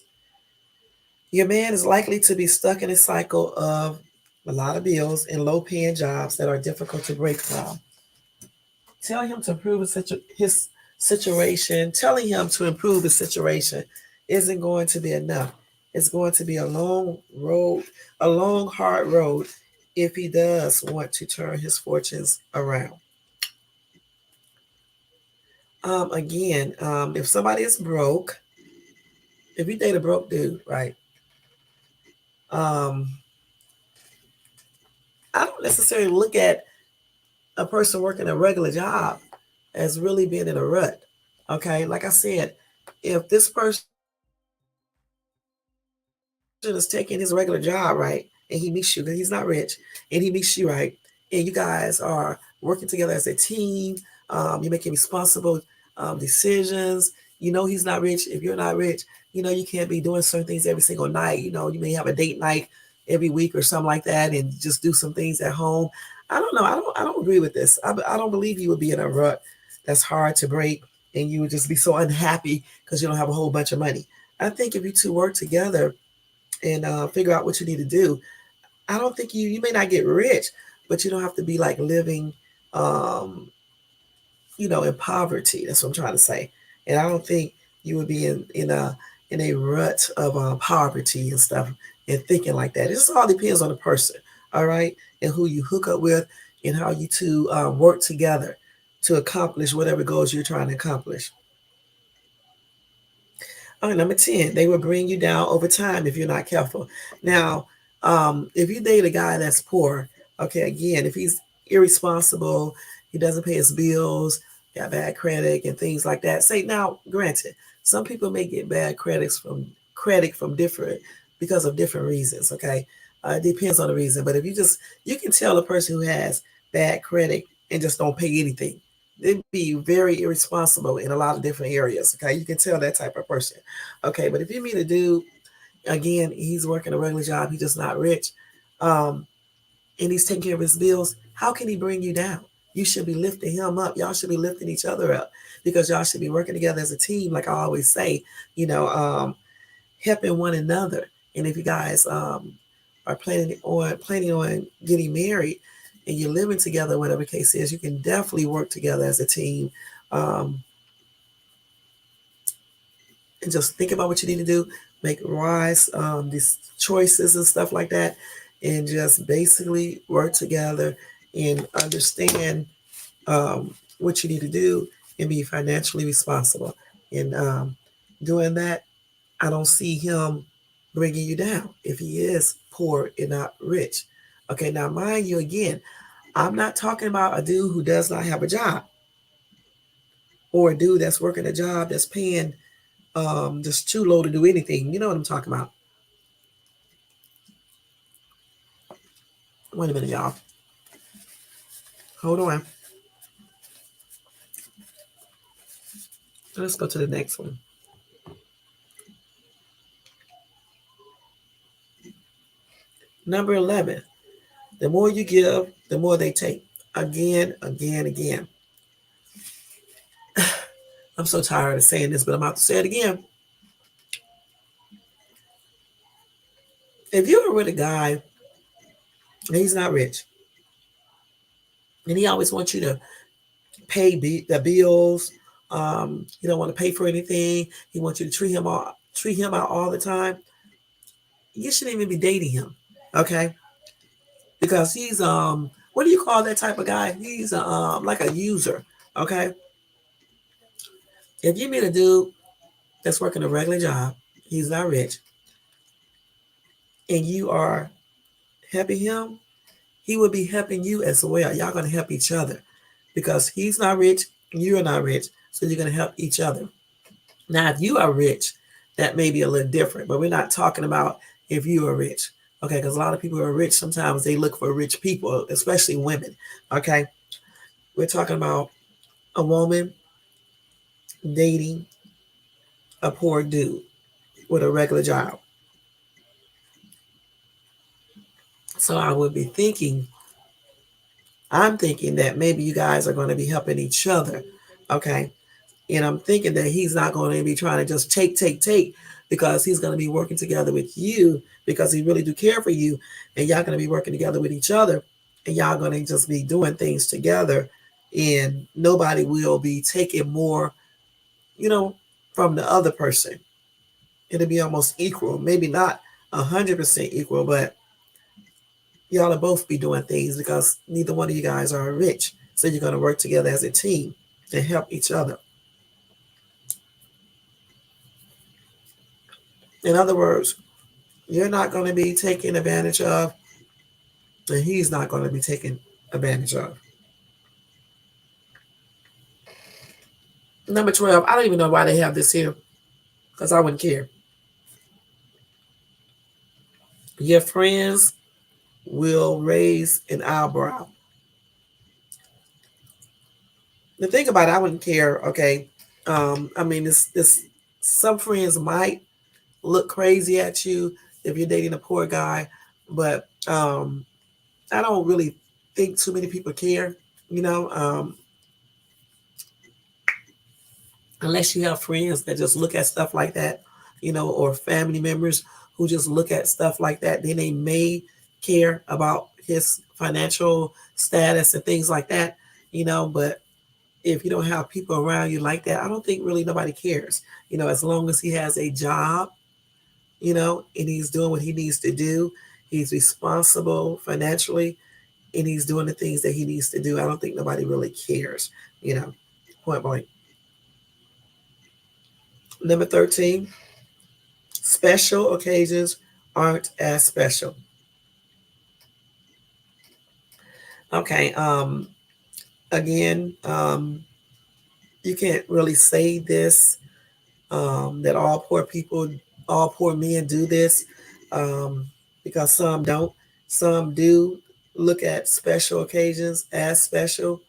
Your man is likely to be stuck in a cycle of a lot of bills and low paying jobs that are difficult to break from. Tell him to improve his situation. Telling him to improve his situation isn't going to be enough. It's going to be a long road, a long, hard road if he does want to turn his fortunes around. Again, if somebody is broke, if you date a broke dude, right? Um, I don't necessarily look at a person working a regular job as really being in a rut. Okay, like I said, if this person is taking his regular job, right, and he meets you, because he's not rich, and he meets you, right, and you guys are working together as a team, you're making responsible decisions. He's not rich. If you're not rich, you can't be doing certain things every single night. You may have a date night every week or something like that, and just do some things at home. I don't know. I don't agree with this. I don't believe you would be in a rut that's hard to break, and you would just be so unhappy because you don't have a whole bunch of money. I think if you two work together and figure out what you need to do, I don't think you may not get rich, but you don't have to be like living in poverty. That's what I'm trying to say. And I don't think you would be in a rut of poverty and stuff and thinking like that. It just all depends on the person, all right, and who you hook up with and how you two work together to accomplish whatever goals you're trying to accomplish. All right, number 10, they will bring you down over time if you're not careful. Now, if you date a guy that's poor, okay, again, if he's irresponsible, he doesn't pay his bills, got bad credit and things like that. Say now, granted, some people may get bad credit from different because of different reasons. Okay, it depends on the reason. But if you can tell a person who has bad credit and just don't pay anything. They'd be very irresponsible in a lot of different areas. Okay, you can tell that type of person. Okay, but if you meet a dude, again, he's working a regular job, he's just not rich, um, and he's taking care of his bills, how can he bring you down? You should be lifting him up. Y'all should be lifting each other up because y'all should be working together as a team, like I always say, helping one another. And if you guys are planning on getting married and you're living together, whatever the case is, you can definitely work together as a team. Um, and just think about what you need to do, make wise these choices and stuff like that, and just basically work together and understand what you need to do and be financially responsible. And doing that, I don't see him bringing you down if he is poor and not rich. Okay, now mind you, again, I'm not talking about a dude who does not have a job or a dude that's working a job that's paying just too low to do anything. You know what I'm talking about. Wait a minute, y'all. Hold on. Let's go to the next one. Number 11. The more you give, the more they take. Again, again, again. I'm so tired of saying this, but I'm about to say it again. If you're with a guy and he's not rich, and he always wants you to pay the bills, he don't want to pay for anything. He wants you to treat him out all the time. You shouldn't even be dating him, okay? Because he's what do you call that type of guy? He's like a user, okay? If you meet a dude that's working a regular job, he's not rich, and you are helping him, he will be helping you as well. Y'all gonna help each other because he's not rich, you're not rich, so you're gonna help each other. Now, if you are rich, that may be a little different, but we're not talking about if you are rich, okay? Because a lot of people who are rich, sometimes they look for rich people, especially women, okay? We're talking about a woman dating a poor dude with a regular job. So I'm thinking that maybe you guys are going to be helping each other, okay? And I'm thinking that he's not going to be trying to just take, because he's going to be working together with you because he really do care for you. And y'all going to be working together with each other. And y'all going to just be doing things together. And nobody will be taking more, you know, from the other person. It'll be almost equal. Maybe not 100% equal, but y'all will both be doing things because neither one of you guys are rich. So you're going to work together as a team to help each other. In other words, you're not going to be taken advantage of, and he's not going to be taken advantage of. Number 12, I don't even know why they have this here because I wouldn't care. Your friends will raise an eyebrow. The thing about it, I wouldn't care, okay? I mean, it's some friends might look crazy at you if you're dating a poor guy, but I don't really think too many people care, you know, unless you have friends that just look at stuff like that, or family members who just look at stuff like that, then they may care about his financial status and things like that, but if you don't have people around you like that, I don't think really nobody cares. As long as he has a job, and he's doing what he needs to do, he's responsible financially, and he's doing the things that he needs to do. I don't think nobody really cares, point blank. Number 13, special occasions aren't as special. Okay. Again, you can't really say this, that all poor men do this, um, because some don't. Some do look at special occasions as special.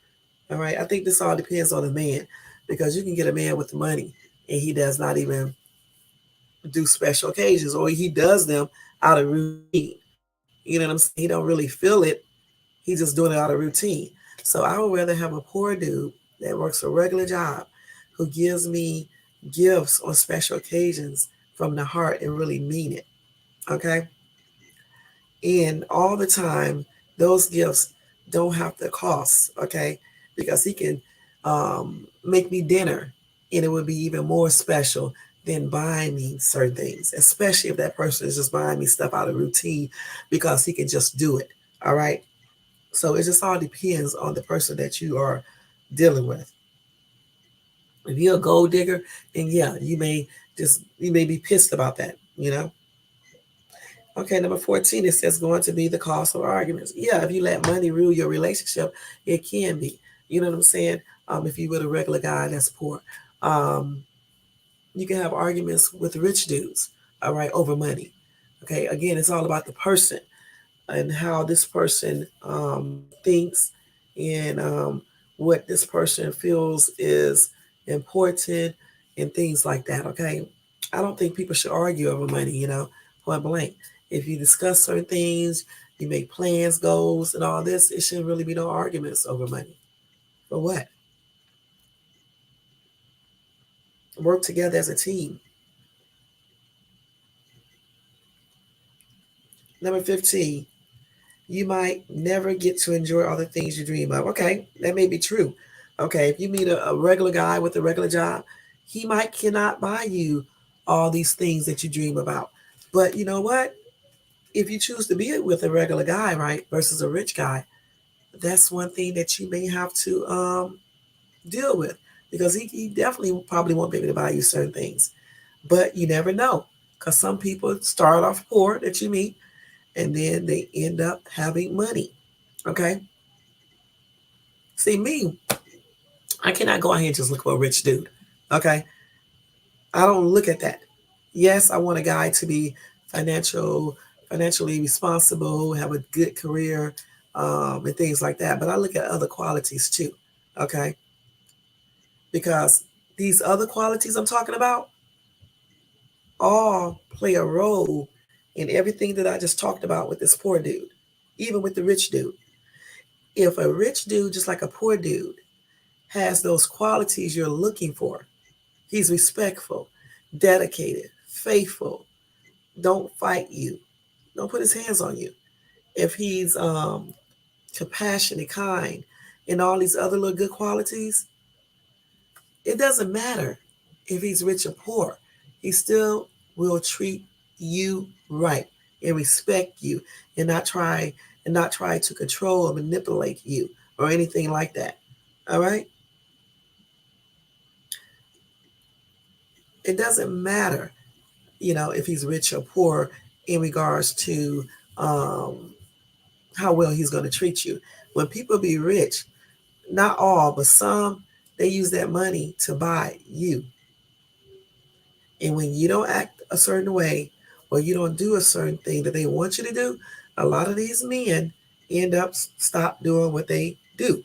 All right. I think this all depends on the man, because you can get a man with money and he does not even do special occasions, or he does them out of routine. You know what I'm saying? He don't really feel it. He's just doing it out of routine. So I would rather have a poor dude that works a regular job who gives me gifts on special occasions from the heart and really mean it. Okay. And all the time, those gifts don't have to cost. Okay. Because he can make me dinner and it would be even more special than buying me certain things, especially if that person is just buying me stuff out of routine because he can just do it. All right. So it just all depends on the person that you are dealing with. If you're a gold digger, then yeah, you may be pissed about that. Okay, number 14, it says going to be the cause of arguments. Yeah, if you let money rule your relationship, it can be. You know what I'm saying? If you with a regular guy that's poor, um, you can have arguments with rich dudes, all right, over money. Okay, again, it's all about the person and how this person thinks, and what this person feels is important and things like that. Okay. I don't think people should argue over money, point blank. If you discuss certain things, you make plans, goals, and all this, it shouldn't really be no arguments over money. For what? Work together as a team. Number 15, you might never get to enjoy all the things you dream of. Okay, that may be true. Okay, if you meet a regular guy with a regular job, he might cannot buy you all these things that you dream about. But you know what? If you choose to be with a regular guy, right, versus a rich guy, that's one thing that you may have to deal with, because he definitely probably won't be able to buy you certain things. But you never know, because some people start off poor that you meet, and then they end up having money. Okay. See, me, I cannot go out here and just look for a rich dude. Okay. I don't look at that. Yes, I want a guy to be financial, financially responsible, have a good career, and things like that. But I look at other qualities too. Okay. Because these other qualities I'm talking about all play a role in everything that I just talked about with this poor dude, even with the rich dude. If a rich dude, just like a poor dude, has those qualities you're looking for, he's respectful, dedicated, faithful, don't fight you, don't put his hands on you. If he's compassionate, kind, and all these other little good qualities, it doesn't matter if he's rich or poor. He still will treat you right and respect you, and not try to control or manipulate you or anything like that. All right? It doesn't matter, if he's rich or poor in regards to um, how well he's going to treat you. When people be rich, not all, but some, they use that money to buy you. And when you don't act a certain way, or you don't do a certain thing that they want you to do, a lot of these men end up stop doing what they do.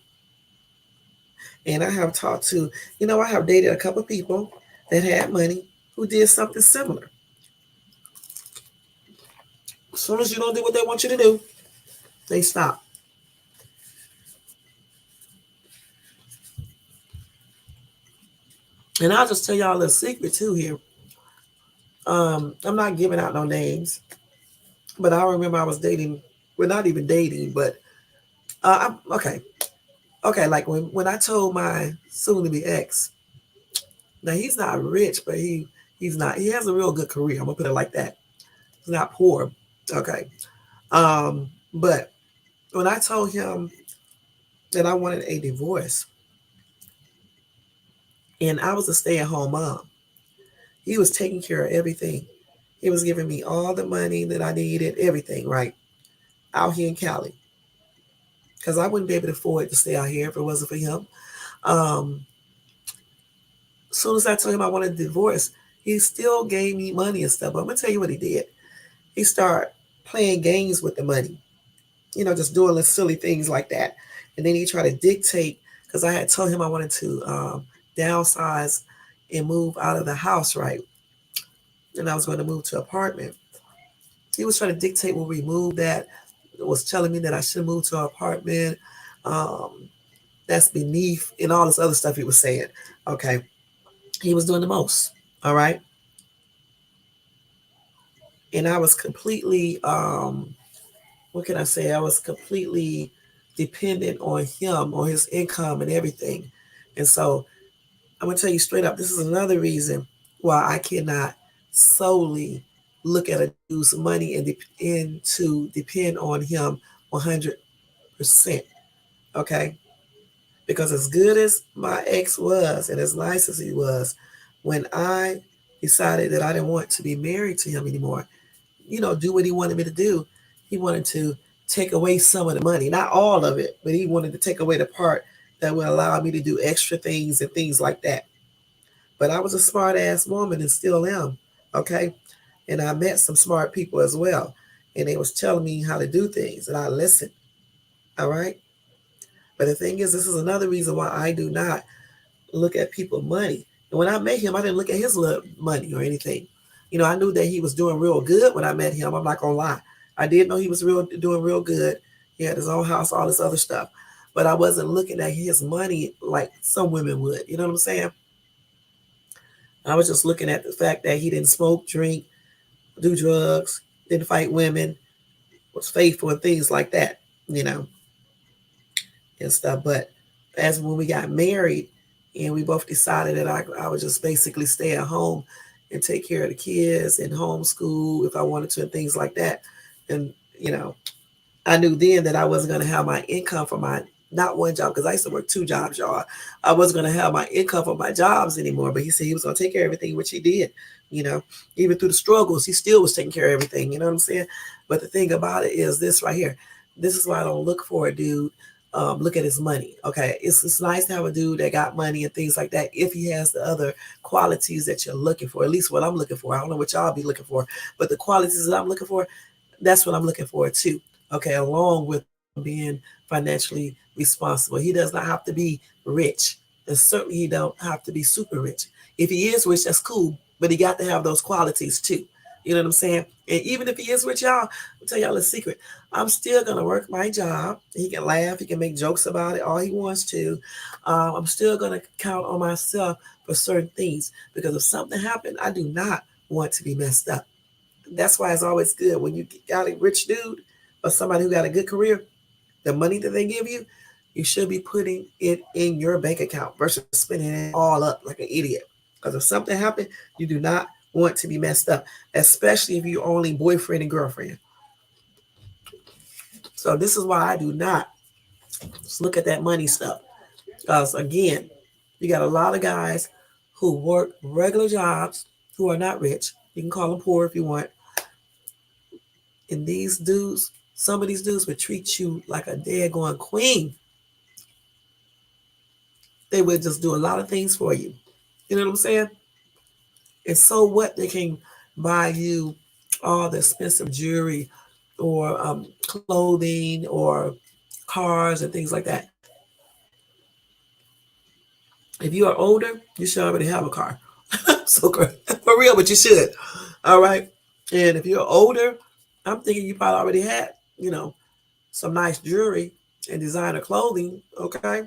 And I have talked to, I have dated a couple people that had money who did something similar. As soon as you don't do what they want you to do, they stop. And I'll just tell y'all a little secret too here. I'm not giving out no names, but I remember I was dating. We're not even dating, but okay. Okay, like when I told my soon to be ex, now he's not rich, but he's not, he has a real good career. I'm gonna put it like that. He's not poor. Okay. But when I told him that I wanted a divorce and I was a stay-at-home mom, he was taking care of everything. He was giving me all the money that I needed, everything, right? Out here in Cali. Because I wouldn't be able to afford to stay out here if it wasn't for him. Um, as soon as I told him I wanted a divorce, he still gave me money and stuff. But I'm gonna tell you what he did. He started playing games with the money, just doing silly things like that. And then he tried to dictate, because I had told him I wanted to downsize and move out of the house, right? And I was going to move to an apartment. He was trying to dictate when we moved that, was telling me that I should move to an apartment. Um, that's beneath, and all this other stuff he was saying. Okay. He was doing the most. All right. And I was completely, what can I say? I was completely dependent on him, on his income and everything. And so I'm going to tell you straight up, this is another reason why I cannot solely look at a dude's money and to depend on him 100%. Okay. Because as good as my ex was and as nice as he was, when I decided that I didn't want to be married to him anymore, do what he wanted me to do. He wanted to take away some of the money, not all of it, but he wanted to take away the part that would allow me to do extra things and things like that. But I was a smart ass woman and still am. Okay. And I met some smart people as well. And they was telling me how to do things and I listened. All right. But the thing is, this is another reason why I do not look at people's money. And when I met him, I didn't look at his money or anything. I knew that he was doing real good when I met him. I'm not gonna lie. I did know he was doing real good. He had his own house, all this other stuff. But I wasn't looking at his money like some women would. You know what I'm saying? I was just looking at the fact that he didn't smoke, drink, do drugs, didn't fight women, was faithful and things like that, you know, and stuff. But as when we got married and we both decided that I would just basically stay at home and take care of the kids and homeschool if I wanted to and things like that. And, I knew then that I wasn't going to have my income from my, not one job, because I used to work two jobs, y'all. I wasn't going to have my income from my jobs anymore. But he said he was going to take care of everything, which he did, even through the struggles, he still was taking care of everything. You know what I'm saying? But the thing about it is this right here. This is why I don't look for a dude. Look at his money. Okay. It's nice to have a dude that got money and things like that if he has the other qualities that you're looking for, at least what I'm looking for. I don't know what y'all be looking for, but the qualities that I'm looking for, that's what I'm looking for too. Okay, along with being financially responsible. He does not have to be rich, and certainly he don't have to be super rich. If he is rich, that's cool, but he got to have those qualities too. You know what I'm saying? And even if he is rich, y'all, I'll tell y'all a secret. I'm still gonna work my job. He can laugh, he can make jokes about it all he wants to. I'm still gonna count on myself for certain things because if something happened, I do not want to be messed up. That's why it's always good when you got a rich dude or somebody who got a good career, the money that they give you, you should be putting it in your bank account versus spending it all up like an idiot. Because if something happened, you do not want to be messed up, especially if you're only boyfriend and girlfriend. So this is why I do not look at that money stuff. Because again, you got a lot of guys who work regular jobs who are not rich. You can call them poor if you want. And these dudes, some of these dudes would treat you like a daggone queen. They would just do a lot of things for you. You know what I'm saying? And so what? They can buy you all the expensive jewelry or clothing or cars and things like that. If you are older, you should already have a car. So for real, but you should. All right. And if you're older, I'm thinking you probably already had, some nice jewelry and designer clothing. Okay.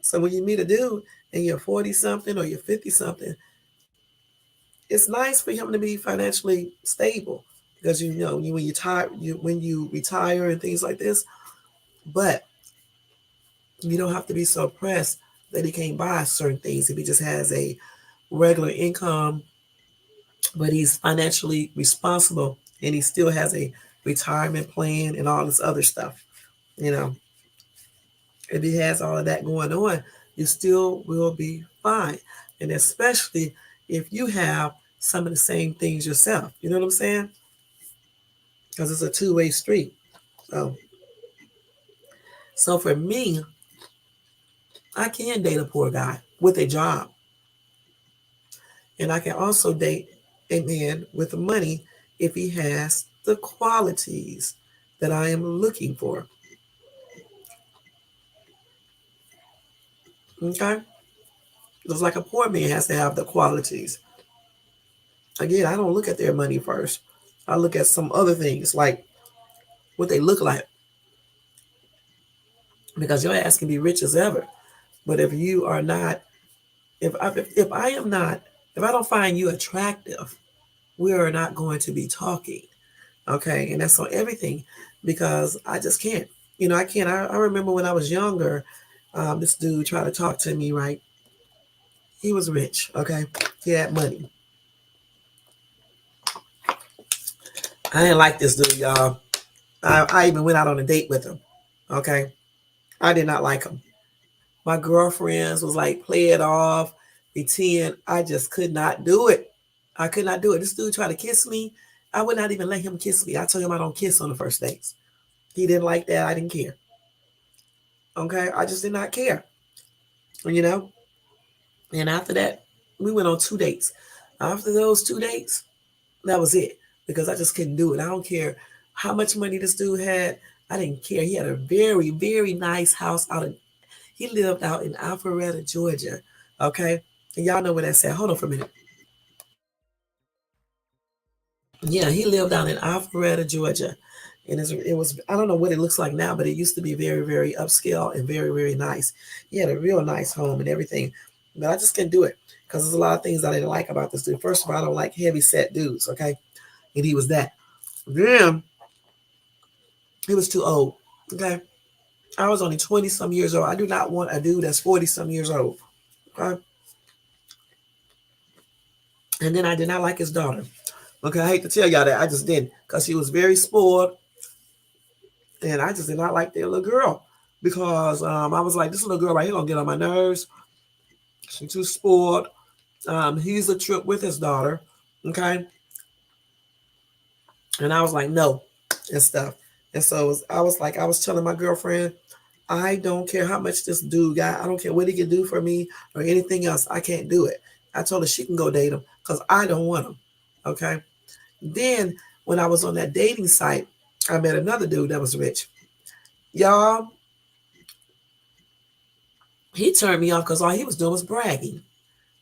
So when you meet a dude and you're 40 something or you're 50 something, it's nice for him to be financially stable because you when you retire and things like this. But You don't have to be so pressed that he can't buy certain things. If he just has a regular income, but he's financially responsible and he still has a retirement plan and all this other stuff, you know, if he has all of that going on, you still will be fine. And especially if you have some of the same things yourself. You know what I'm saying? Because it's a two-way street. So, so for me, I can date a poor guy with a job. And I can also date a man with money if he has the qualities that I am looking for. Okay? Just like a poor man has to have the qualities. Again, I don't look at their money first. I look at some other things like what they look like. Because your ass can be rich as ever. But if you are not, if I am not, if I don't find you attractive, we are not going to be talking. Okay. And that's on everything because I just can't. You know, I can't. I remember when I was younger, this dude tried to talk to me, right? He was rich. Okay. He had money. I didn't like this dude, y'all. I even went out on a date with him. Okay. I did not like him. My girlfriends was like, play it off, pretend. I just could not do it. I could not do it. This dude tried to kiss me. I would not even let him kiss me. I told him I don't kiss on the first dates. He didn't like that. I didn't care. Okay. I just did not care. You know? And after that, we went on 2 dates. After those 2 dates, that was it. Because I just couldn't do it. I don't care how much money this dude had. I didn't care. He had a very, very nice house out in, he lived out in Alpharetta, Georgia. Okay. And y'all know where that's at. Hold on for a minute. Yeah, he lived out in Alpharetta, Georgia. And it was, I don't know what it looks like now, but it used to be very, very upscale and very, very nice. He had a real nice home and everything. But I just couldn't do it because there's a lot of things I didn't like about this dude. First of all, I don't like heavy set dudes. Okay. And he was that. Then he was too old. Okay. I was only 20 some years old. I do not want a dude that's 40 some years old. Okay. And then I did not like his daughter. Okay, I hate to tell y'all that. I just didn't. Because she was very spoiled. And I just did not like that little girl. Because I was like, this little girl right here gonna get on my nerves. She's too spoiled. He's a trip with his daughter. Okay. And I was like, no, and stuff. And so I was like, I was telling my girlfriend, I don't care how much this dude got. I don't care what he can do for me or anything else. I can't do it. I told her she can go date him because I don't want him. Okay. Then when I was on that dating site, I met another dude that was rich. Y'all, he turned me off because all he was doing was bragging.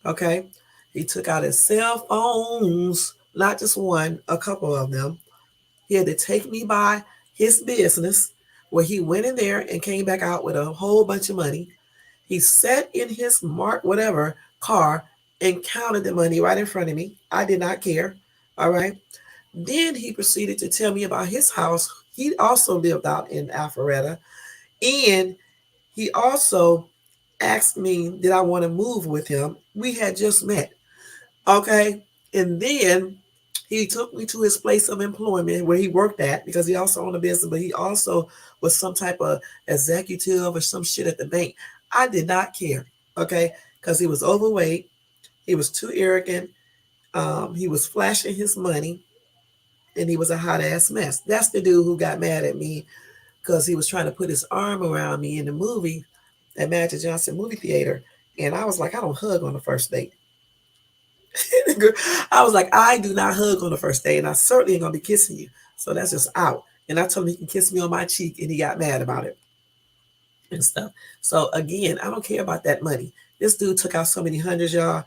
Okay. He took out his cell phones, not just one, a couple of them. He had to take me by his business where he went in there and came back out with a whole bunch of money. He sat in his mark, whatever, car and counted the money right in front of me. I did not care. All right. Then he proceeded to tell me about his house. He also lived out in Alpharetta. And he also asked me, did I want to move with him? We had just met. Okay. And then he took me to his place of employment where he worked at because he also owned a business, but he also was some type of executive or some shit at the bank. I did not care. Okay. Because he was overweight. He was too arrogant. He was flashing his money and he was a hot ass mess. That's the dude who got mad at me because he was trying to put his arm around me in the movie at Magic Johnson movie theater. And I was like, I don't hug on the first date. I was like, I do not hug on the first date, and I certainly ain't gonna be kissing you. So that's just out. And I told him he can kiss me on my cheek, and he got mad about it and stuff. So again, I don't care about that money. This dude took out so many hundreds, y'all.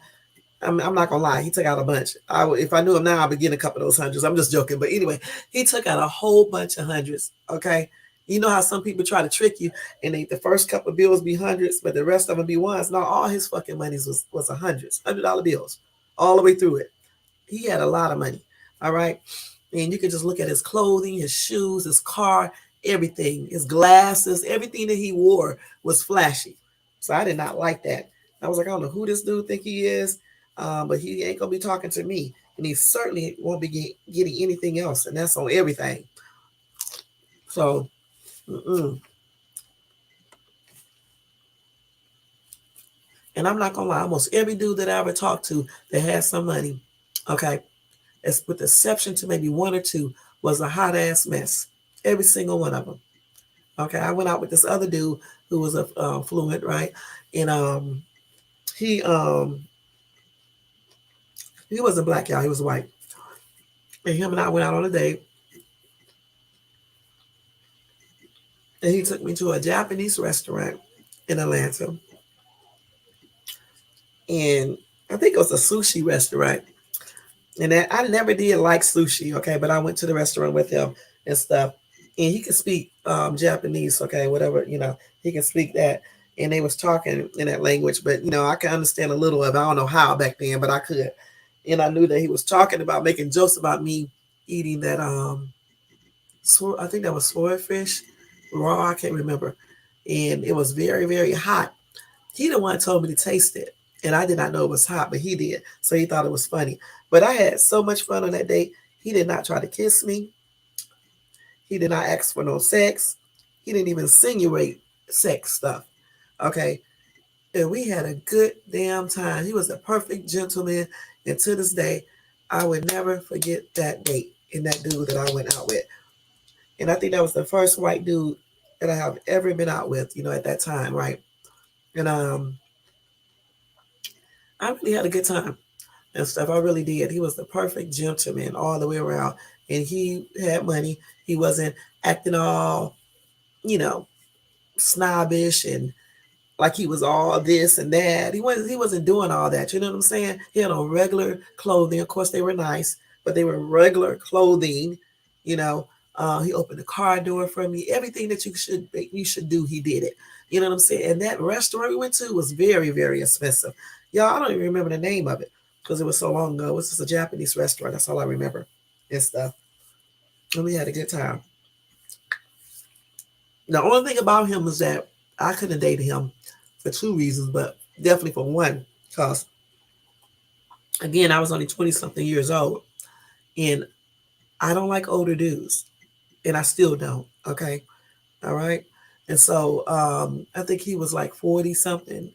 I'm not gonna lie, he took out a bunch. If I knew him now, I'd be getting a couple of those hundreds. I'm just joking, but anyway, he took out a whole bunch of hundreds. Okay, you know how some people try to trick you, and the first couple of bills be hundreds, but the rest of them be ones. No, all his fucking monies was a hundreds, $100 bills, all the way through it. He had a lot of money. All right, and you can just look at his clothing, his shoes, his car. everything. His glasses, everything that he wore was flashy. So I did not like that. I was like, I don't know who this dude think he is, but he ain't gonna be talking to me, and he certainly won't be getting anything else, and that's on everything. So, and I'm not gonna lie, almost every dude that I ever talked to that had some money, okay, as with the exception to maybe one or two, was a hot ass mess. Every single one of them. Okay, I went out with this other dude who was a fluent, right? And he he wasn't black, y'all. He was white. And him and I went out on a date, and he took me to a Japanese restaurant in Atlanta, and I think it was a sushi restaurant. And I never did like sushi, okay, but I went to the restaurant with him and stuff, and he could speak Japanese, okay, whatever, he can speak that. And they was talking in that language, but I can understand a little of it. I don't know how back then, but I could. And I knew that he was talking about making jokes about me eating that I think that was swordfish raw. I can't remember, and it was very very hot. He the one told me to taste it, and I did not know it was hot, but he did, so he thought it was funny. But I had so much fun on that date. He did not try to kiss me. He did not ask for no sex. He didn't even insinuate sex stuff. Okay, and we had a good damn time. He was a perfect gentleman, and to this day, I would never forget that date and that dude that I went out with. And I think that was the first white dude that I have ever been out with, at that time, right? And I really had a good time and stuff. I really did. He was the perfect gentleman all the way around. And he had money. He wasn't acting all, you know, snobbish and like he was all this and that. He wasn't doing all that. You know what I'm saying? He had on regular clothing. Of course, they were nice, but they were regular clothing. You know, he opened the car door for me. Everything that you should do, he did it. You know what I'm saying? And that restaurant we went to was very, very expensive. Y'all, I don't even remember the name of it because it was so long ago. It was just a Japanese restaurant. That's all I remember and stuff. And we had a good time. The only thing about him was that I couldn't date him for two reasons, but definitely for one, because again, I was only 20 something years old and I don't like older dudes and I still don't. Okay. All right. And so I think he was like 40 something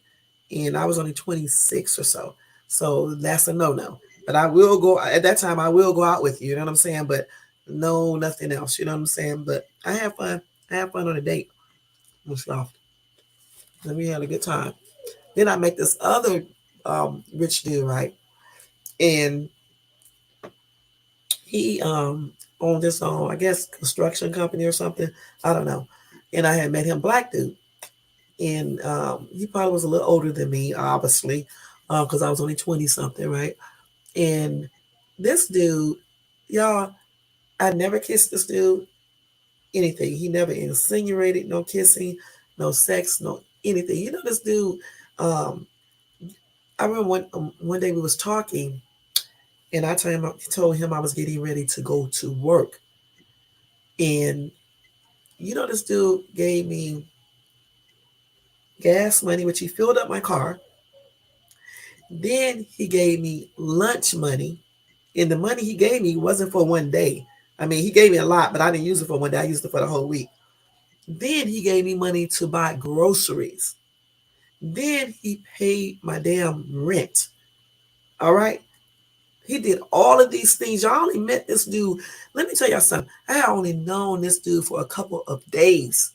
and I was only 26 or so. So that's a no. But I will go at that time, I will go out with you. You know what I'm saying? But no, nothing else. You know what I'm saying? But I have fun. I have fun on a date and stuff. And we had a good time. Then I met this other rich dude, right? And he owned this I guess construction company or something. I don't know. And I had met him, black dude, and he probably was a little older than me, obviously, because I was only 20 something, right? And this dude, y'all, I never kissed this dude. Anything. He never insinuated no kissing, no sex, no anything. You know, this dude. Um, I remember one day we was talking, and I told him I was getting ready to go to work, and this dude gave me gas money, which he filled up my car. Then he gave me lunch money, and the money he gave me wasn't for one day. I mean, he gave me a lot, but I didn't use it for one day. I used it for the whole week. Then he gave me money to buy groceries. Then he paid my damn rent. All right. He did all of these things. Y'all only met this dude. Let me tell y'all something. I only known this dude for a couple of days.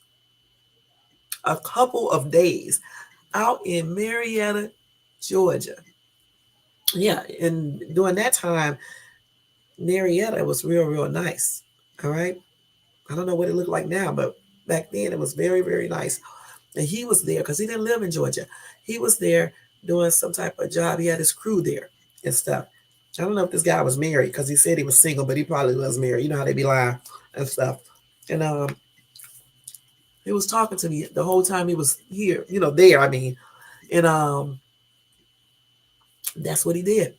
A couple of days out in Marietta, Georgia. Yeah, and during that time, Marietta was real, real nice. All right. I don't know what it looked like now, but back then it was very, very nice. And he was there because he didn't live in Georgia. He was there doing some type of job. He had his crew there and stuff. I don't know if this guy was married because he said he was single, but he probably was married. You know how they be lying and stuff. And he was talking to me the whole time he was here, there, I mean. And that's what he did.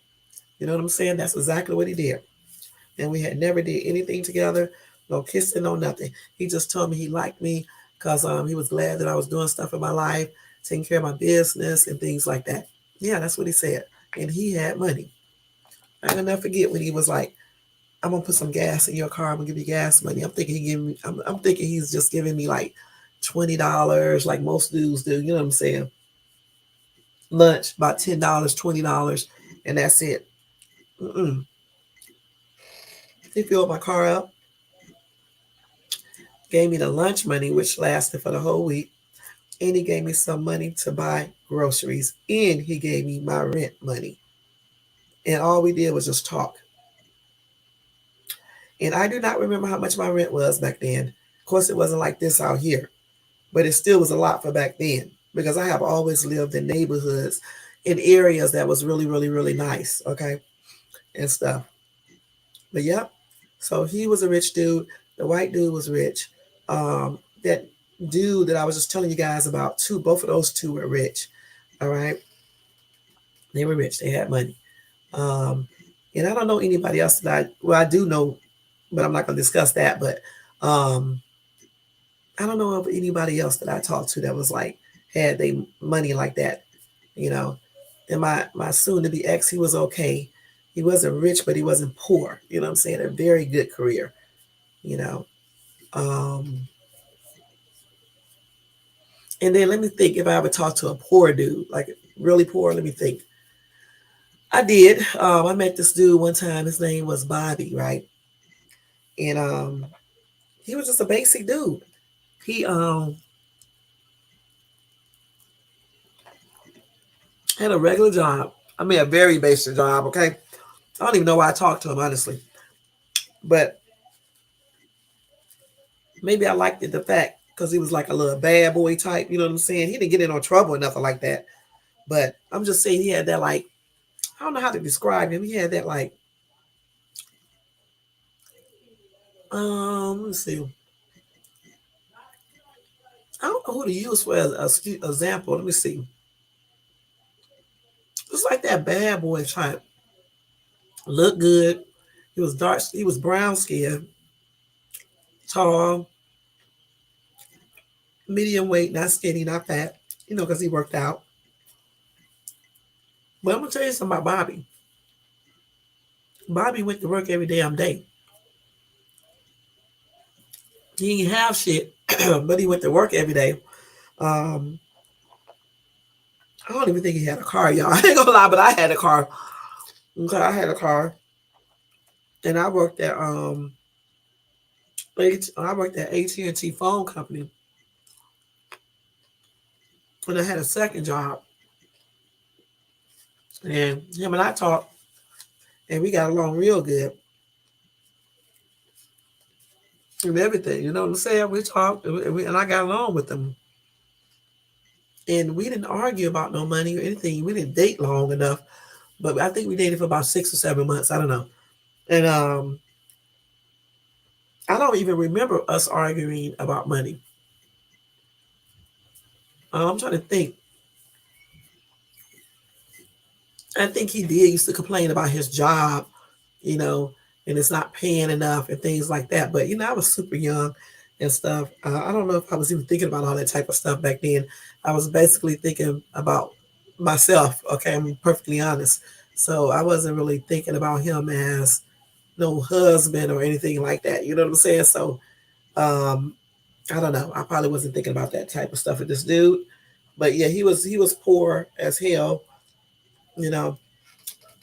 You know what I'm saying? That's exactly what he did. And we had never did anything together, no kissing, no nothing. He just told me he liked me because he was glad that I was doing stuff in my life, taking care of my business and things like that. Yeah, that's what he said. And he had money. I'm gonna never forget when he was like, "I'm gonna put some gas in your car. I'm gonna give you gas money." I'm thinking he giving me. I'm thinking he's just giving me like $20, like most dudes do. You know what I'm saying? Lunch about $10, $20, and that's it. Mm-mm. He filled my car up, gave me the lunch money, which lasted for the whole week, and he gave me some money to buy groceries, and he gave me my rent money. And all we did was just talk. And I do not remember how much my rent was back then. Of course, it wasn't like this out here, but it still was a lot for back then because I have always lived in neighborhoods in areas that was really, really, really nice, okay, and stuff. But yep. So he was a rich dude. The white dude was rich. That dude that I was just telling you guys about, too, both of those two were rich. All right. They were rich. They had money. Um, and I don't know anybody else that I do know, but I'm not going to discuss that. But um, I don't know of anybody else that I talked to that was like, had they money like that, you know. And my soon to be ex, he was okay. He wasn't rich, but he wasn't poor. You know what I'm saying? A very good career, you know. Um, and then let me think if I ever talked to a poor dude, like really poor. Let me think. I did. I met this dude one time. His name was Bobby, right? And he was just a basic dude. He had a regular job. I mean, a very basic job. Okay, I don't even know why I talked to him honestly, but maybe I liked it the fact because he was like a little bad boy type. You know what I'm saying? He didn't get in no trouble or nothing like that. But I'm just saying he had that like, I don't know how to describe him. He had that like let's see. I don't know who to use for as an example. Let me see. It's like that bad boy type. Looked good. He was dark. He was brown skinned, tall, medium weight, not skinny, not fat. You know, because he worked out. But I'm gonna tell you something about Bobby. Bobby went to work every damn day. He didn't have shit, but he went to work every day. Um, I don't even think he had a car, y'all. I ain't gonna lie, but I had a car. Okay, I had a car, and I worked at I worked at AT&T phone company, and I had a second job. And him and I talked, and we got along real good and everything. You know what I'm saying? We talked, and I got along with him. And we didn't argue about no money or anything. We didn't date long enough, but I think we dated for about 6 or 7 months. I don't know. And I don't even remember us arguing about money. I'm trying to think. I think he did used to complain about his job, you know, and it's not paying enough and things like that. But you know, I was super young and stuff. I don't know if I was even thinking about all that type of stuff back then. I was basically thinking about myself. Okay, I'm perfectly honest. So I wasn't really thinking about him as no husband or anything like that. You know what I'm saying? So um, I don't know. I probably wasn't thinking about that type of stuff with this dude. But yeah, he was poor as hell. You know,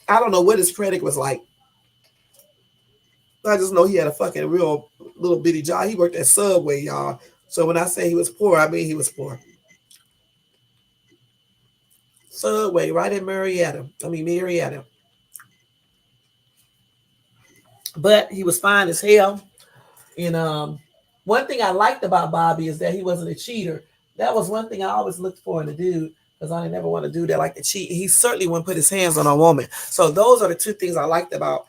I don't know what his credit was like. I just know he had a fucking real little bitty job. He worked at Subway, y'all. So when I say he was poor, I mean he was poor. Subway, right in Marietta. I mean Marietta. But he was fine as hell. And one thing I liked about Bobby is that he wasn't a cheater. That was one thing I always looked for in a dude because I never want to do that like to cheat. He certainly wouldn't put his hands on a woman. So those are the two things I liked about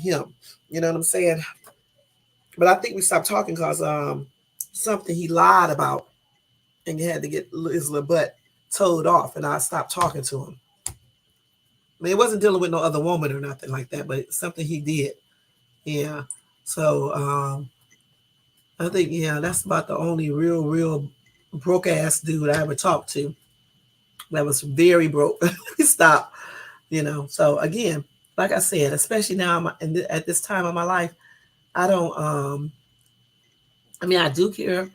him. You know what I'm saying? But I think we stopped talking because something he lied about and he had to get his little butt towed off, and I stopped talking to him. I mean, it wasn't dealing with no other woman or nothing like that, but it's something he did. Yeah. So I think, yeah, that's about the only real broke ass dude I ever talked to that was very broke. Stop, So again, like I said, especially now at this time of my life, I don't. I mean, I do care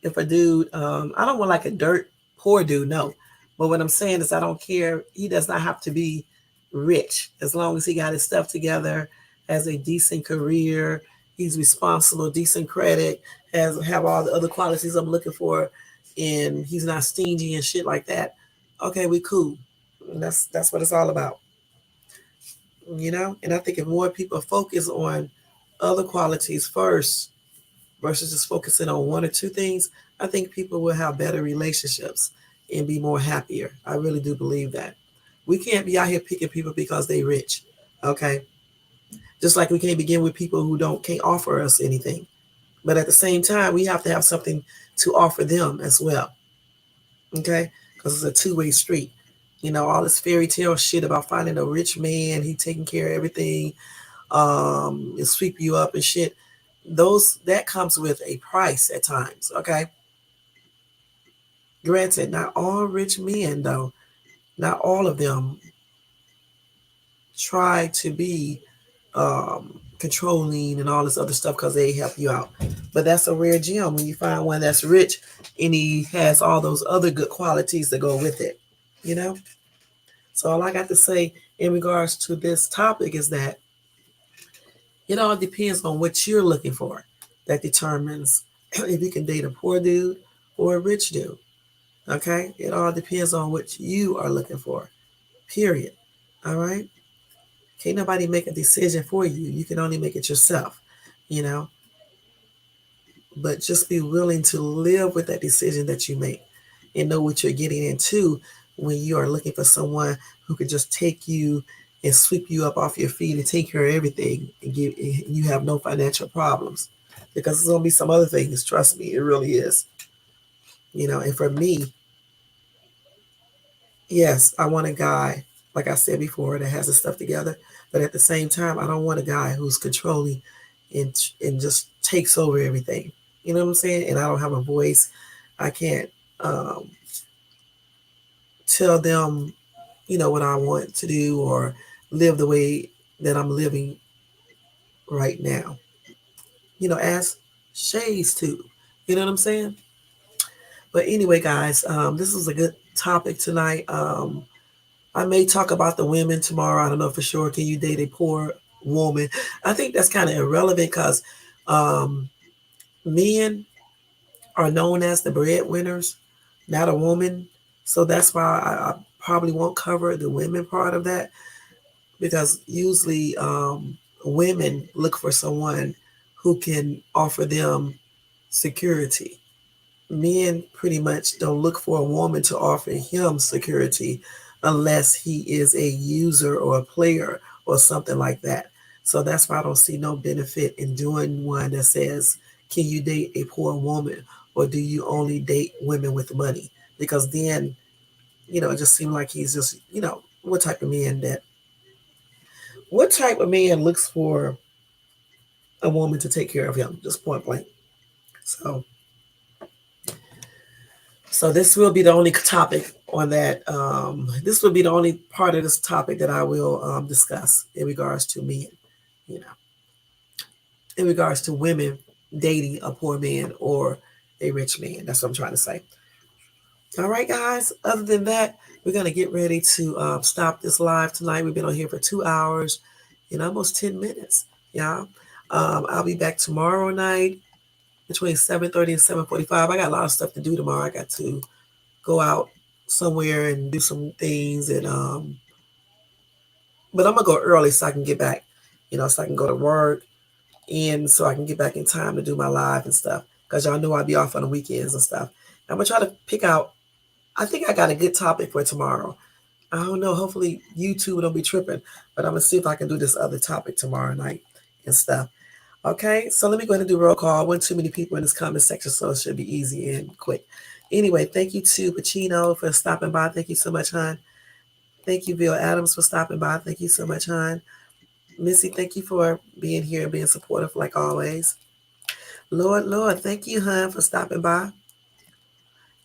if a dude. I don't want like a dirt poor dude. No, but what I'm saying is I don't care. He does not have to be rich as long as he got his stuff together, has a decent career, he's responsible, decent credit, have all the other qualities I'm looking for, and he's not stingy and shit like that. Okay, we cool. And that's what it's all about. And I think if more people focus on other qualities first versus just focusing on one or two things, I think people will have better relationships and be more happier. I really do believe that. We can't be out here picking people because they rich. Okay. Just like we can't begin with people who can't offer us anything. But at the same time, we have to have something to offer them as well. Okay? Because it's a two-way street. All this fairy tale shit about finding a rich man, he taking care of everything, and sweep you up and shit. That comes with a price at times. Okay. Granted, not all rich men though, not all of them try to be controlling and all this other stuff because they help you out. But that's a rare gem when you find one that's rich and he has all those other good qualities that go with it. You know? So all I got to say in regards to this topic is that it all depends on what you're looking for. That determines if you can date a poor dude or a rich dude. Okay? It all depends on what you are looking for. Period. All right? Can't nobody make a decision for you. You can only make it yourself, you know? But just be willing to live with that decision that you make and know what you're getting into when you are looking for someone who could just take you and sweep you up off your feet and take care of everything and you have no financial problems. Because there's gonna be some other things, trust me, it really is. And for me, yes, I want a guy, like I said before, that has his stuff together. But at the same time, I don't want a guy who's controlling and just takes over everything. You know what I'm saying? And I don't have a voice. I can't tell them, what I want to do or live the way that I'm living right now. Ask Shays too. You know what I'm saying? But anyway, guys, this was a good topic tonight. I may talk about the women tomorrow. I don't know for sure. Can you date a poor woman? I think that's kind of irrelevant because men are known as the breadwinners, not a woman. So that's why I probably won't cover the women part of that because usually women look for someone who can offer them security. Men pretty much don't look for a woman to offer him security unless he is a user or a player or something like that. So that's why I don't see no benefit in doing one that says, can you date a poor woman or do you only date women with money? Because then, it just seemed like he's just, what type of man looks for a woman to take care of him, just point blank. So this will be the only topic on that. This will be the only part of this topic that I will discuss in regards to men, in regards to women dating a poor man or a rich man. That's what I'm trying to say. All right, guys. Other than that, we're going to get ready to stop this live tonight. We've been on here for 2 hours and almost 10 minutes. Yeah. I'll be back tomorrow night between 7:30 and 7:45. I got a lot of stuff to do tomorrow. I got to go out somewhere and do some things and but I'm gonna go early so I can get back, so I can go to work and so I can get back in time to do my live and stuff. Because y'all know I'll be off on the weekends and stuff. I'm gonna try to pick out, I think I got a good topic for tomorrow. I don't know, hopefully YouTube don't be tripping, but I'm gonna see if I can do this other topic tomorrow night and stuff. Okay, so let me go ahead and do roll call. I want too many people in this comment section, so it should be easy and quick. Anyway, thank you to Pacino for stopping by. Thank you so much, hon. Thank you, Bill Adams, for stopping by. Thank you so much, hon. Missy, thank you for being here and being supportive like always. Lord, thank you, hun, for stopping by.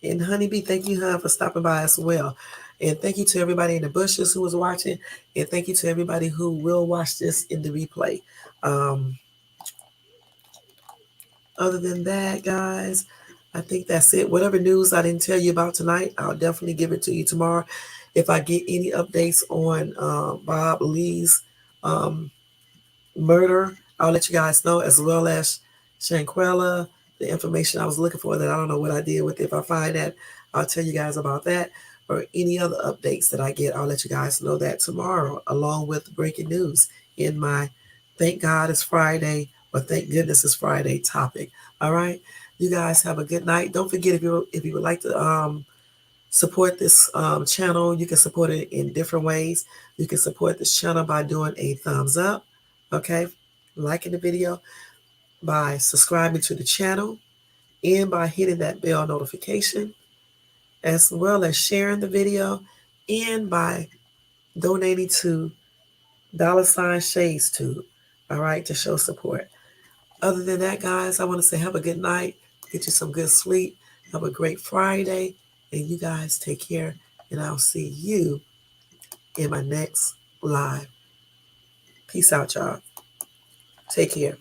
And Honeybee, thank you, hun, for stopping by as well. And thank you to everybody in the bushes who was watching. And thank you to everybody who will watch this in the replay. Other than that, guys, I think that's it. Whatever news I didn't tell you about tonight, I'll definitely give it to you tomorrow. If I get any updates on Bob Lee's murder, I'll let you guys know, as well as Shanquella, the information I was looking for that I don't know what I did with it. If I find that, I'll tell you guys about that. Or any other updates that I get, I'll let you guys know that tomorrow, along with breaking news in my Thank God It's Friday or Thank Goodness It's Friday topic. All right. You guys have a good night. Don't forget, if you would like to support this channel, you can support it in different ways. You can support this channel by doing a thumbs up, okay, liking the video, by subscribing to the channel, and by hitting that bell notification, as well as sharing the video, and by donating to $ShadesTube, all right, to show support. Other than that, guys, I want to say have a good night, get you some good sleep, have a great Friday, and you guys take care, and I'll see you in my next live. Peace out, y'all. Take care.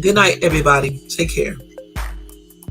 Good night, everybody. Take care.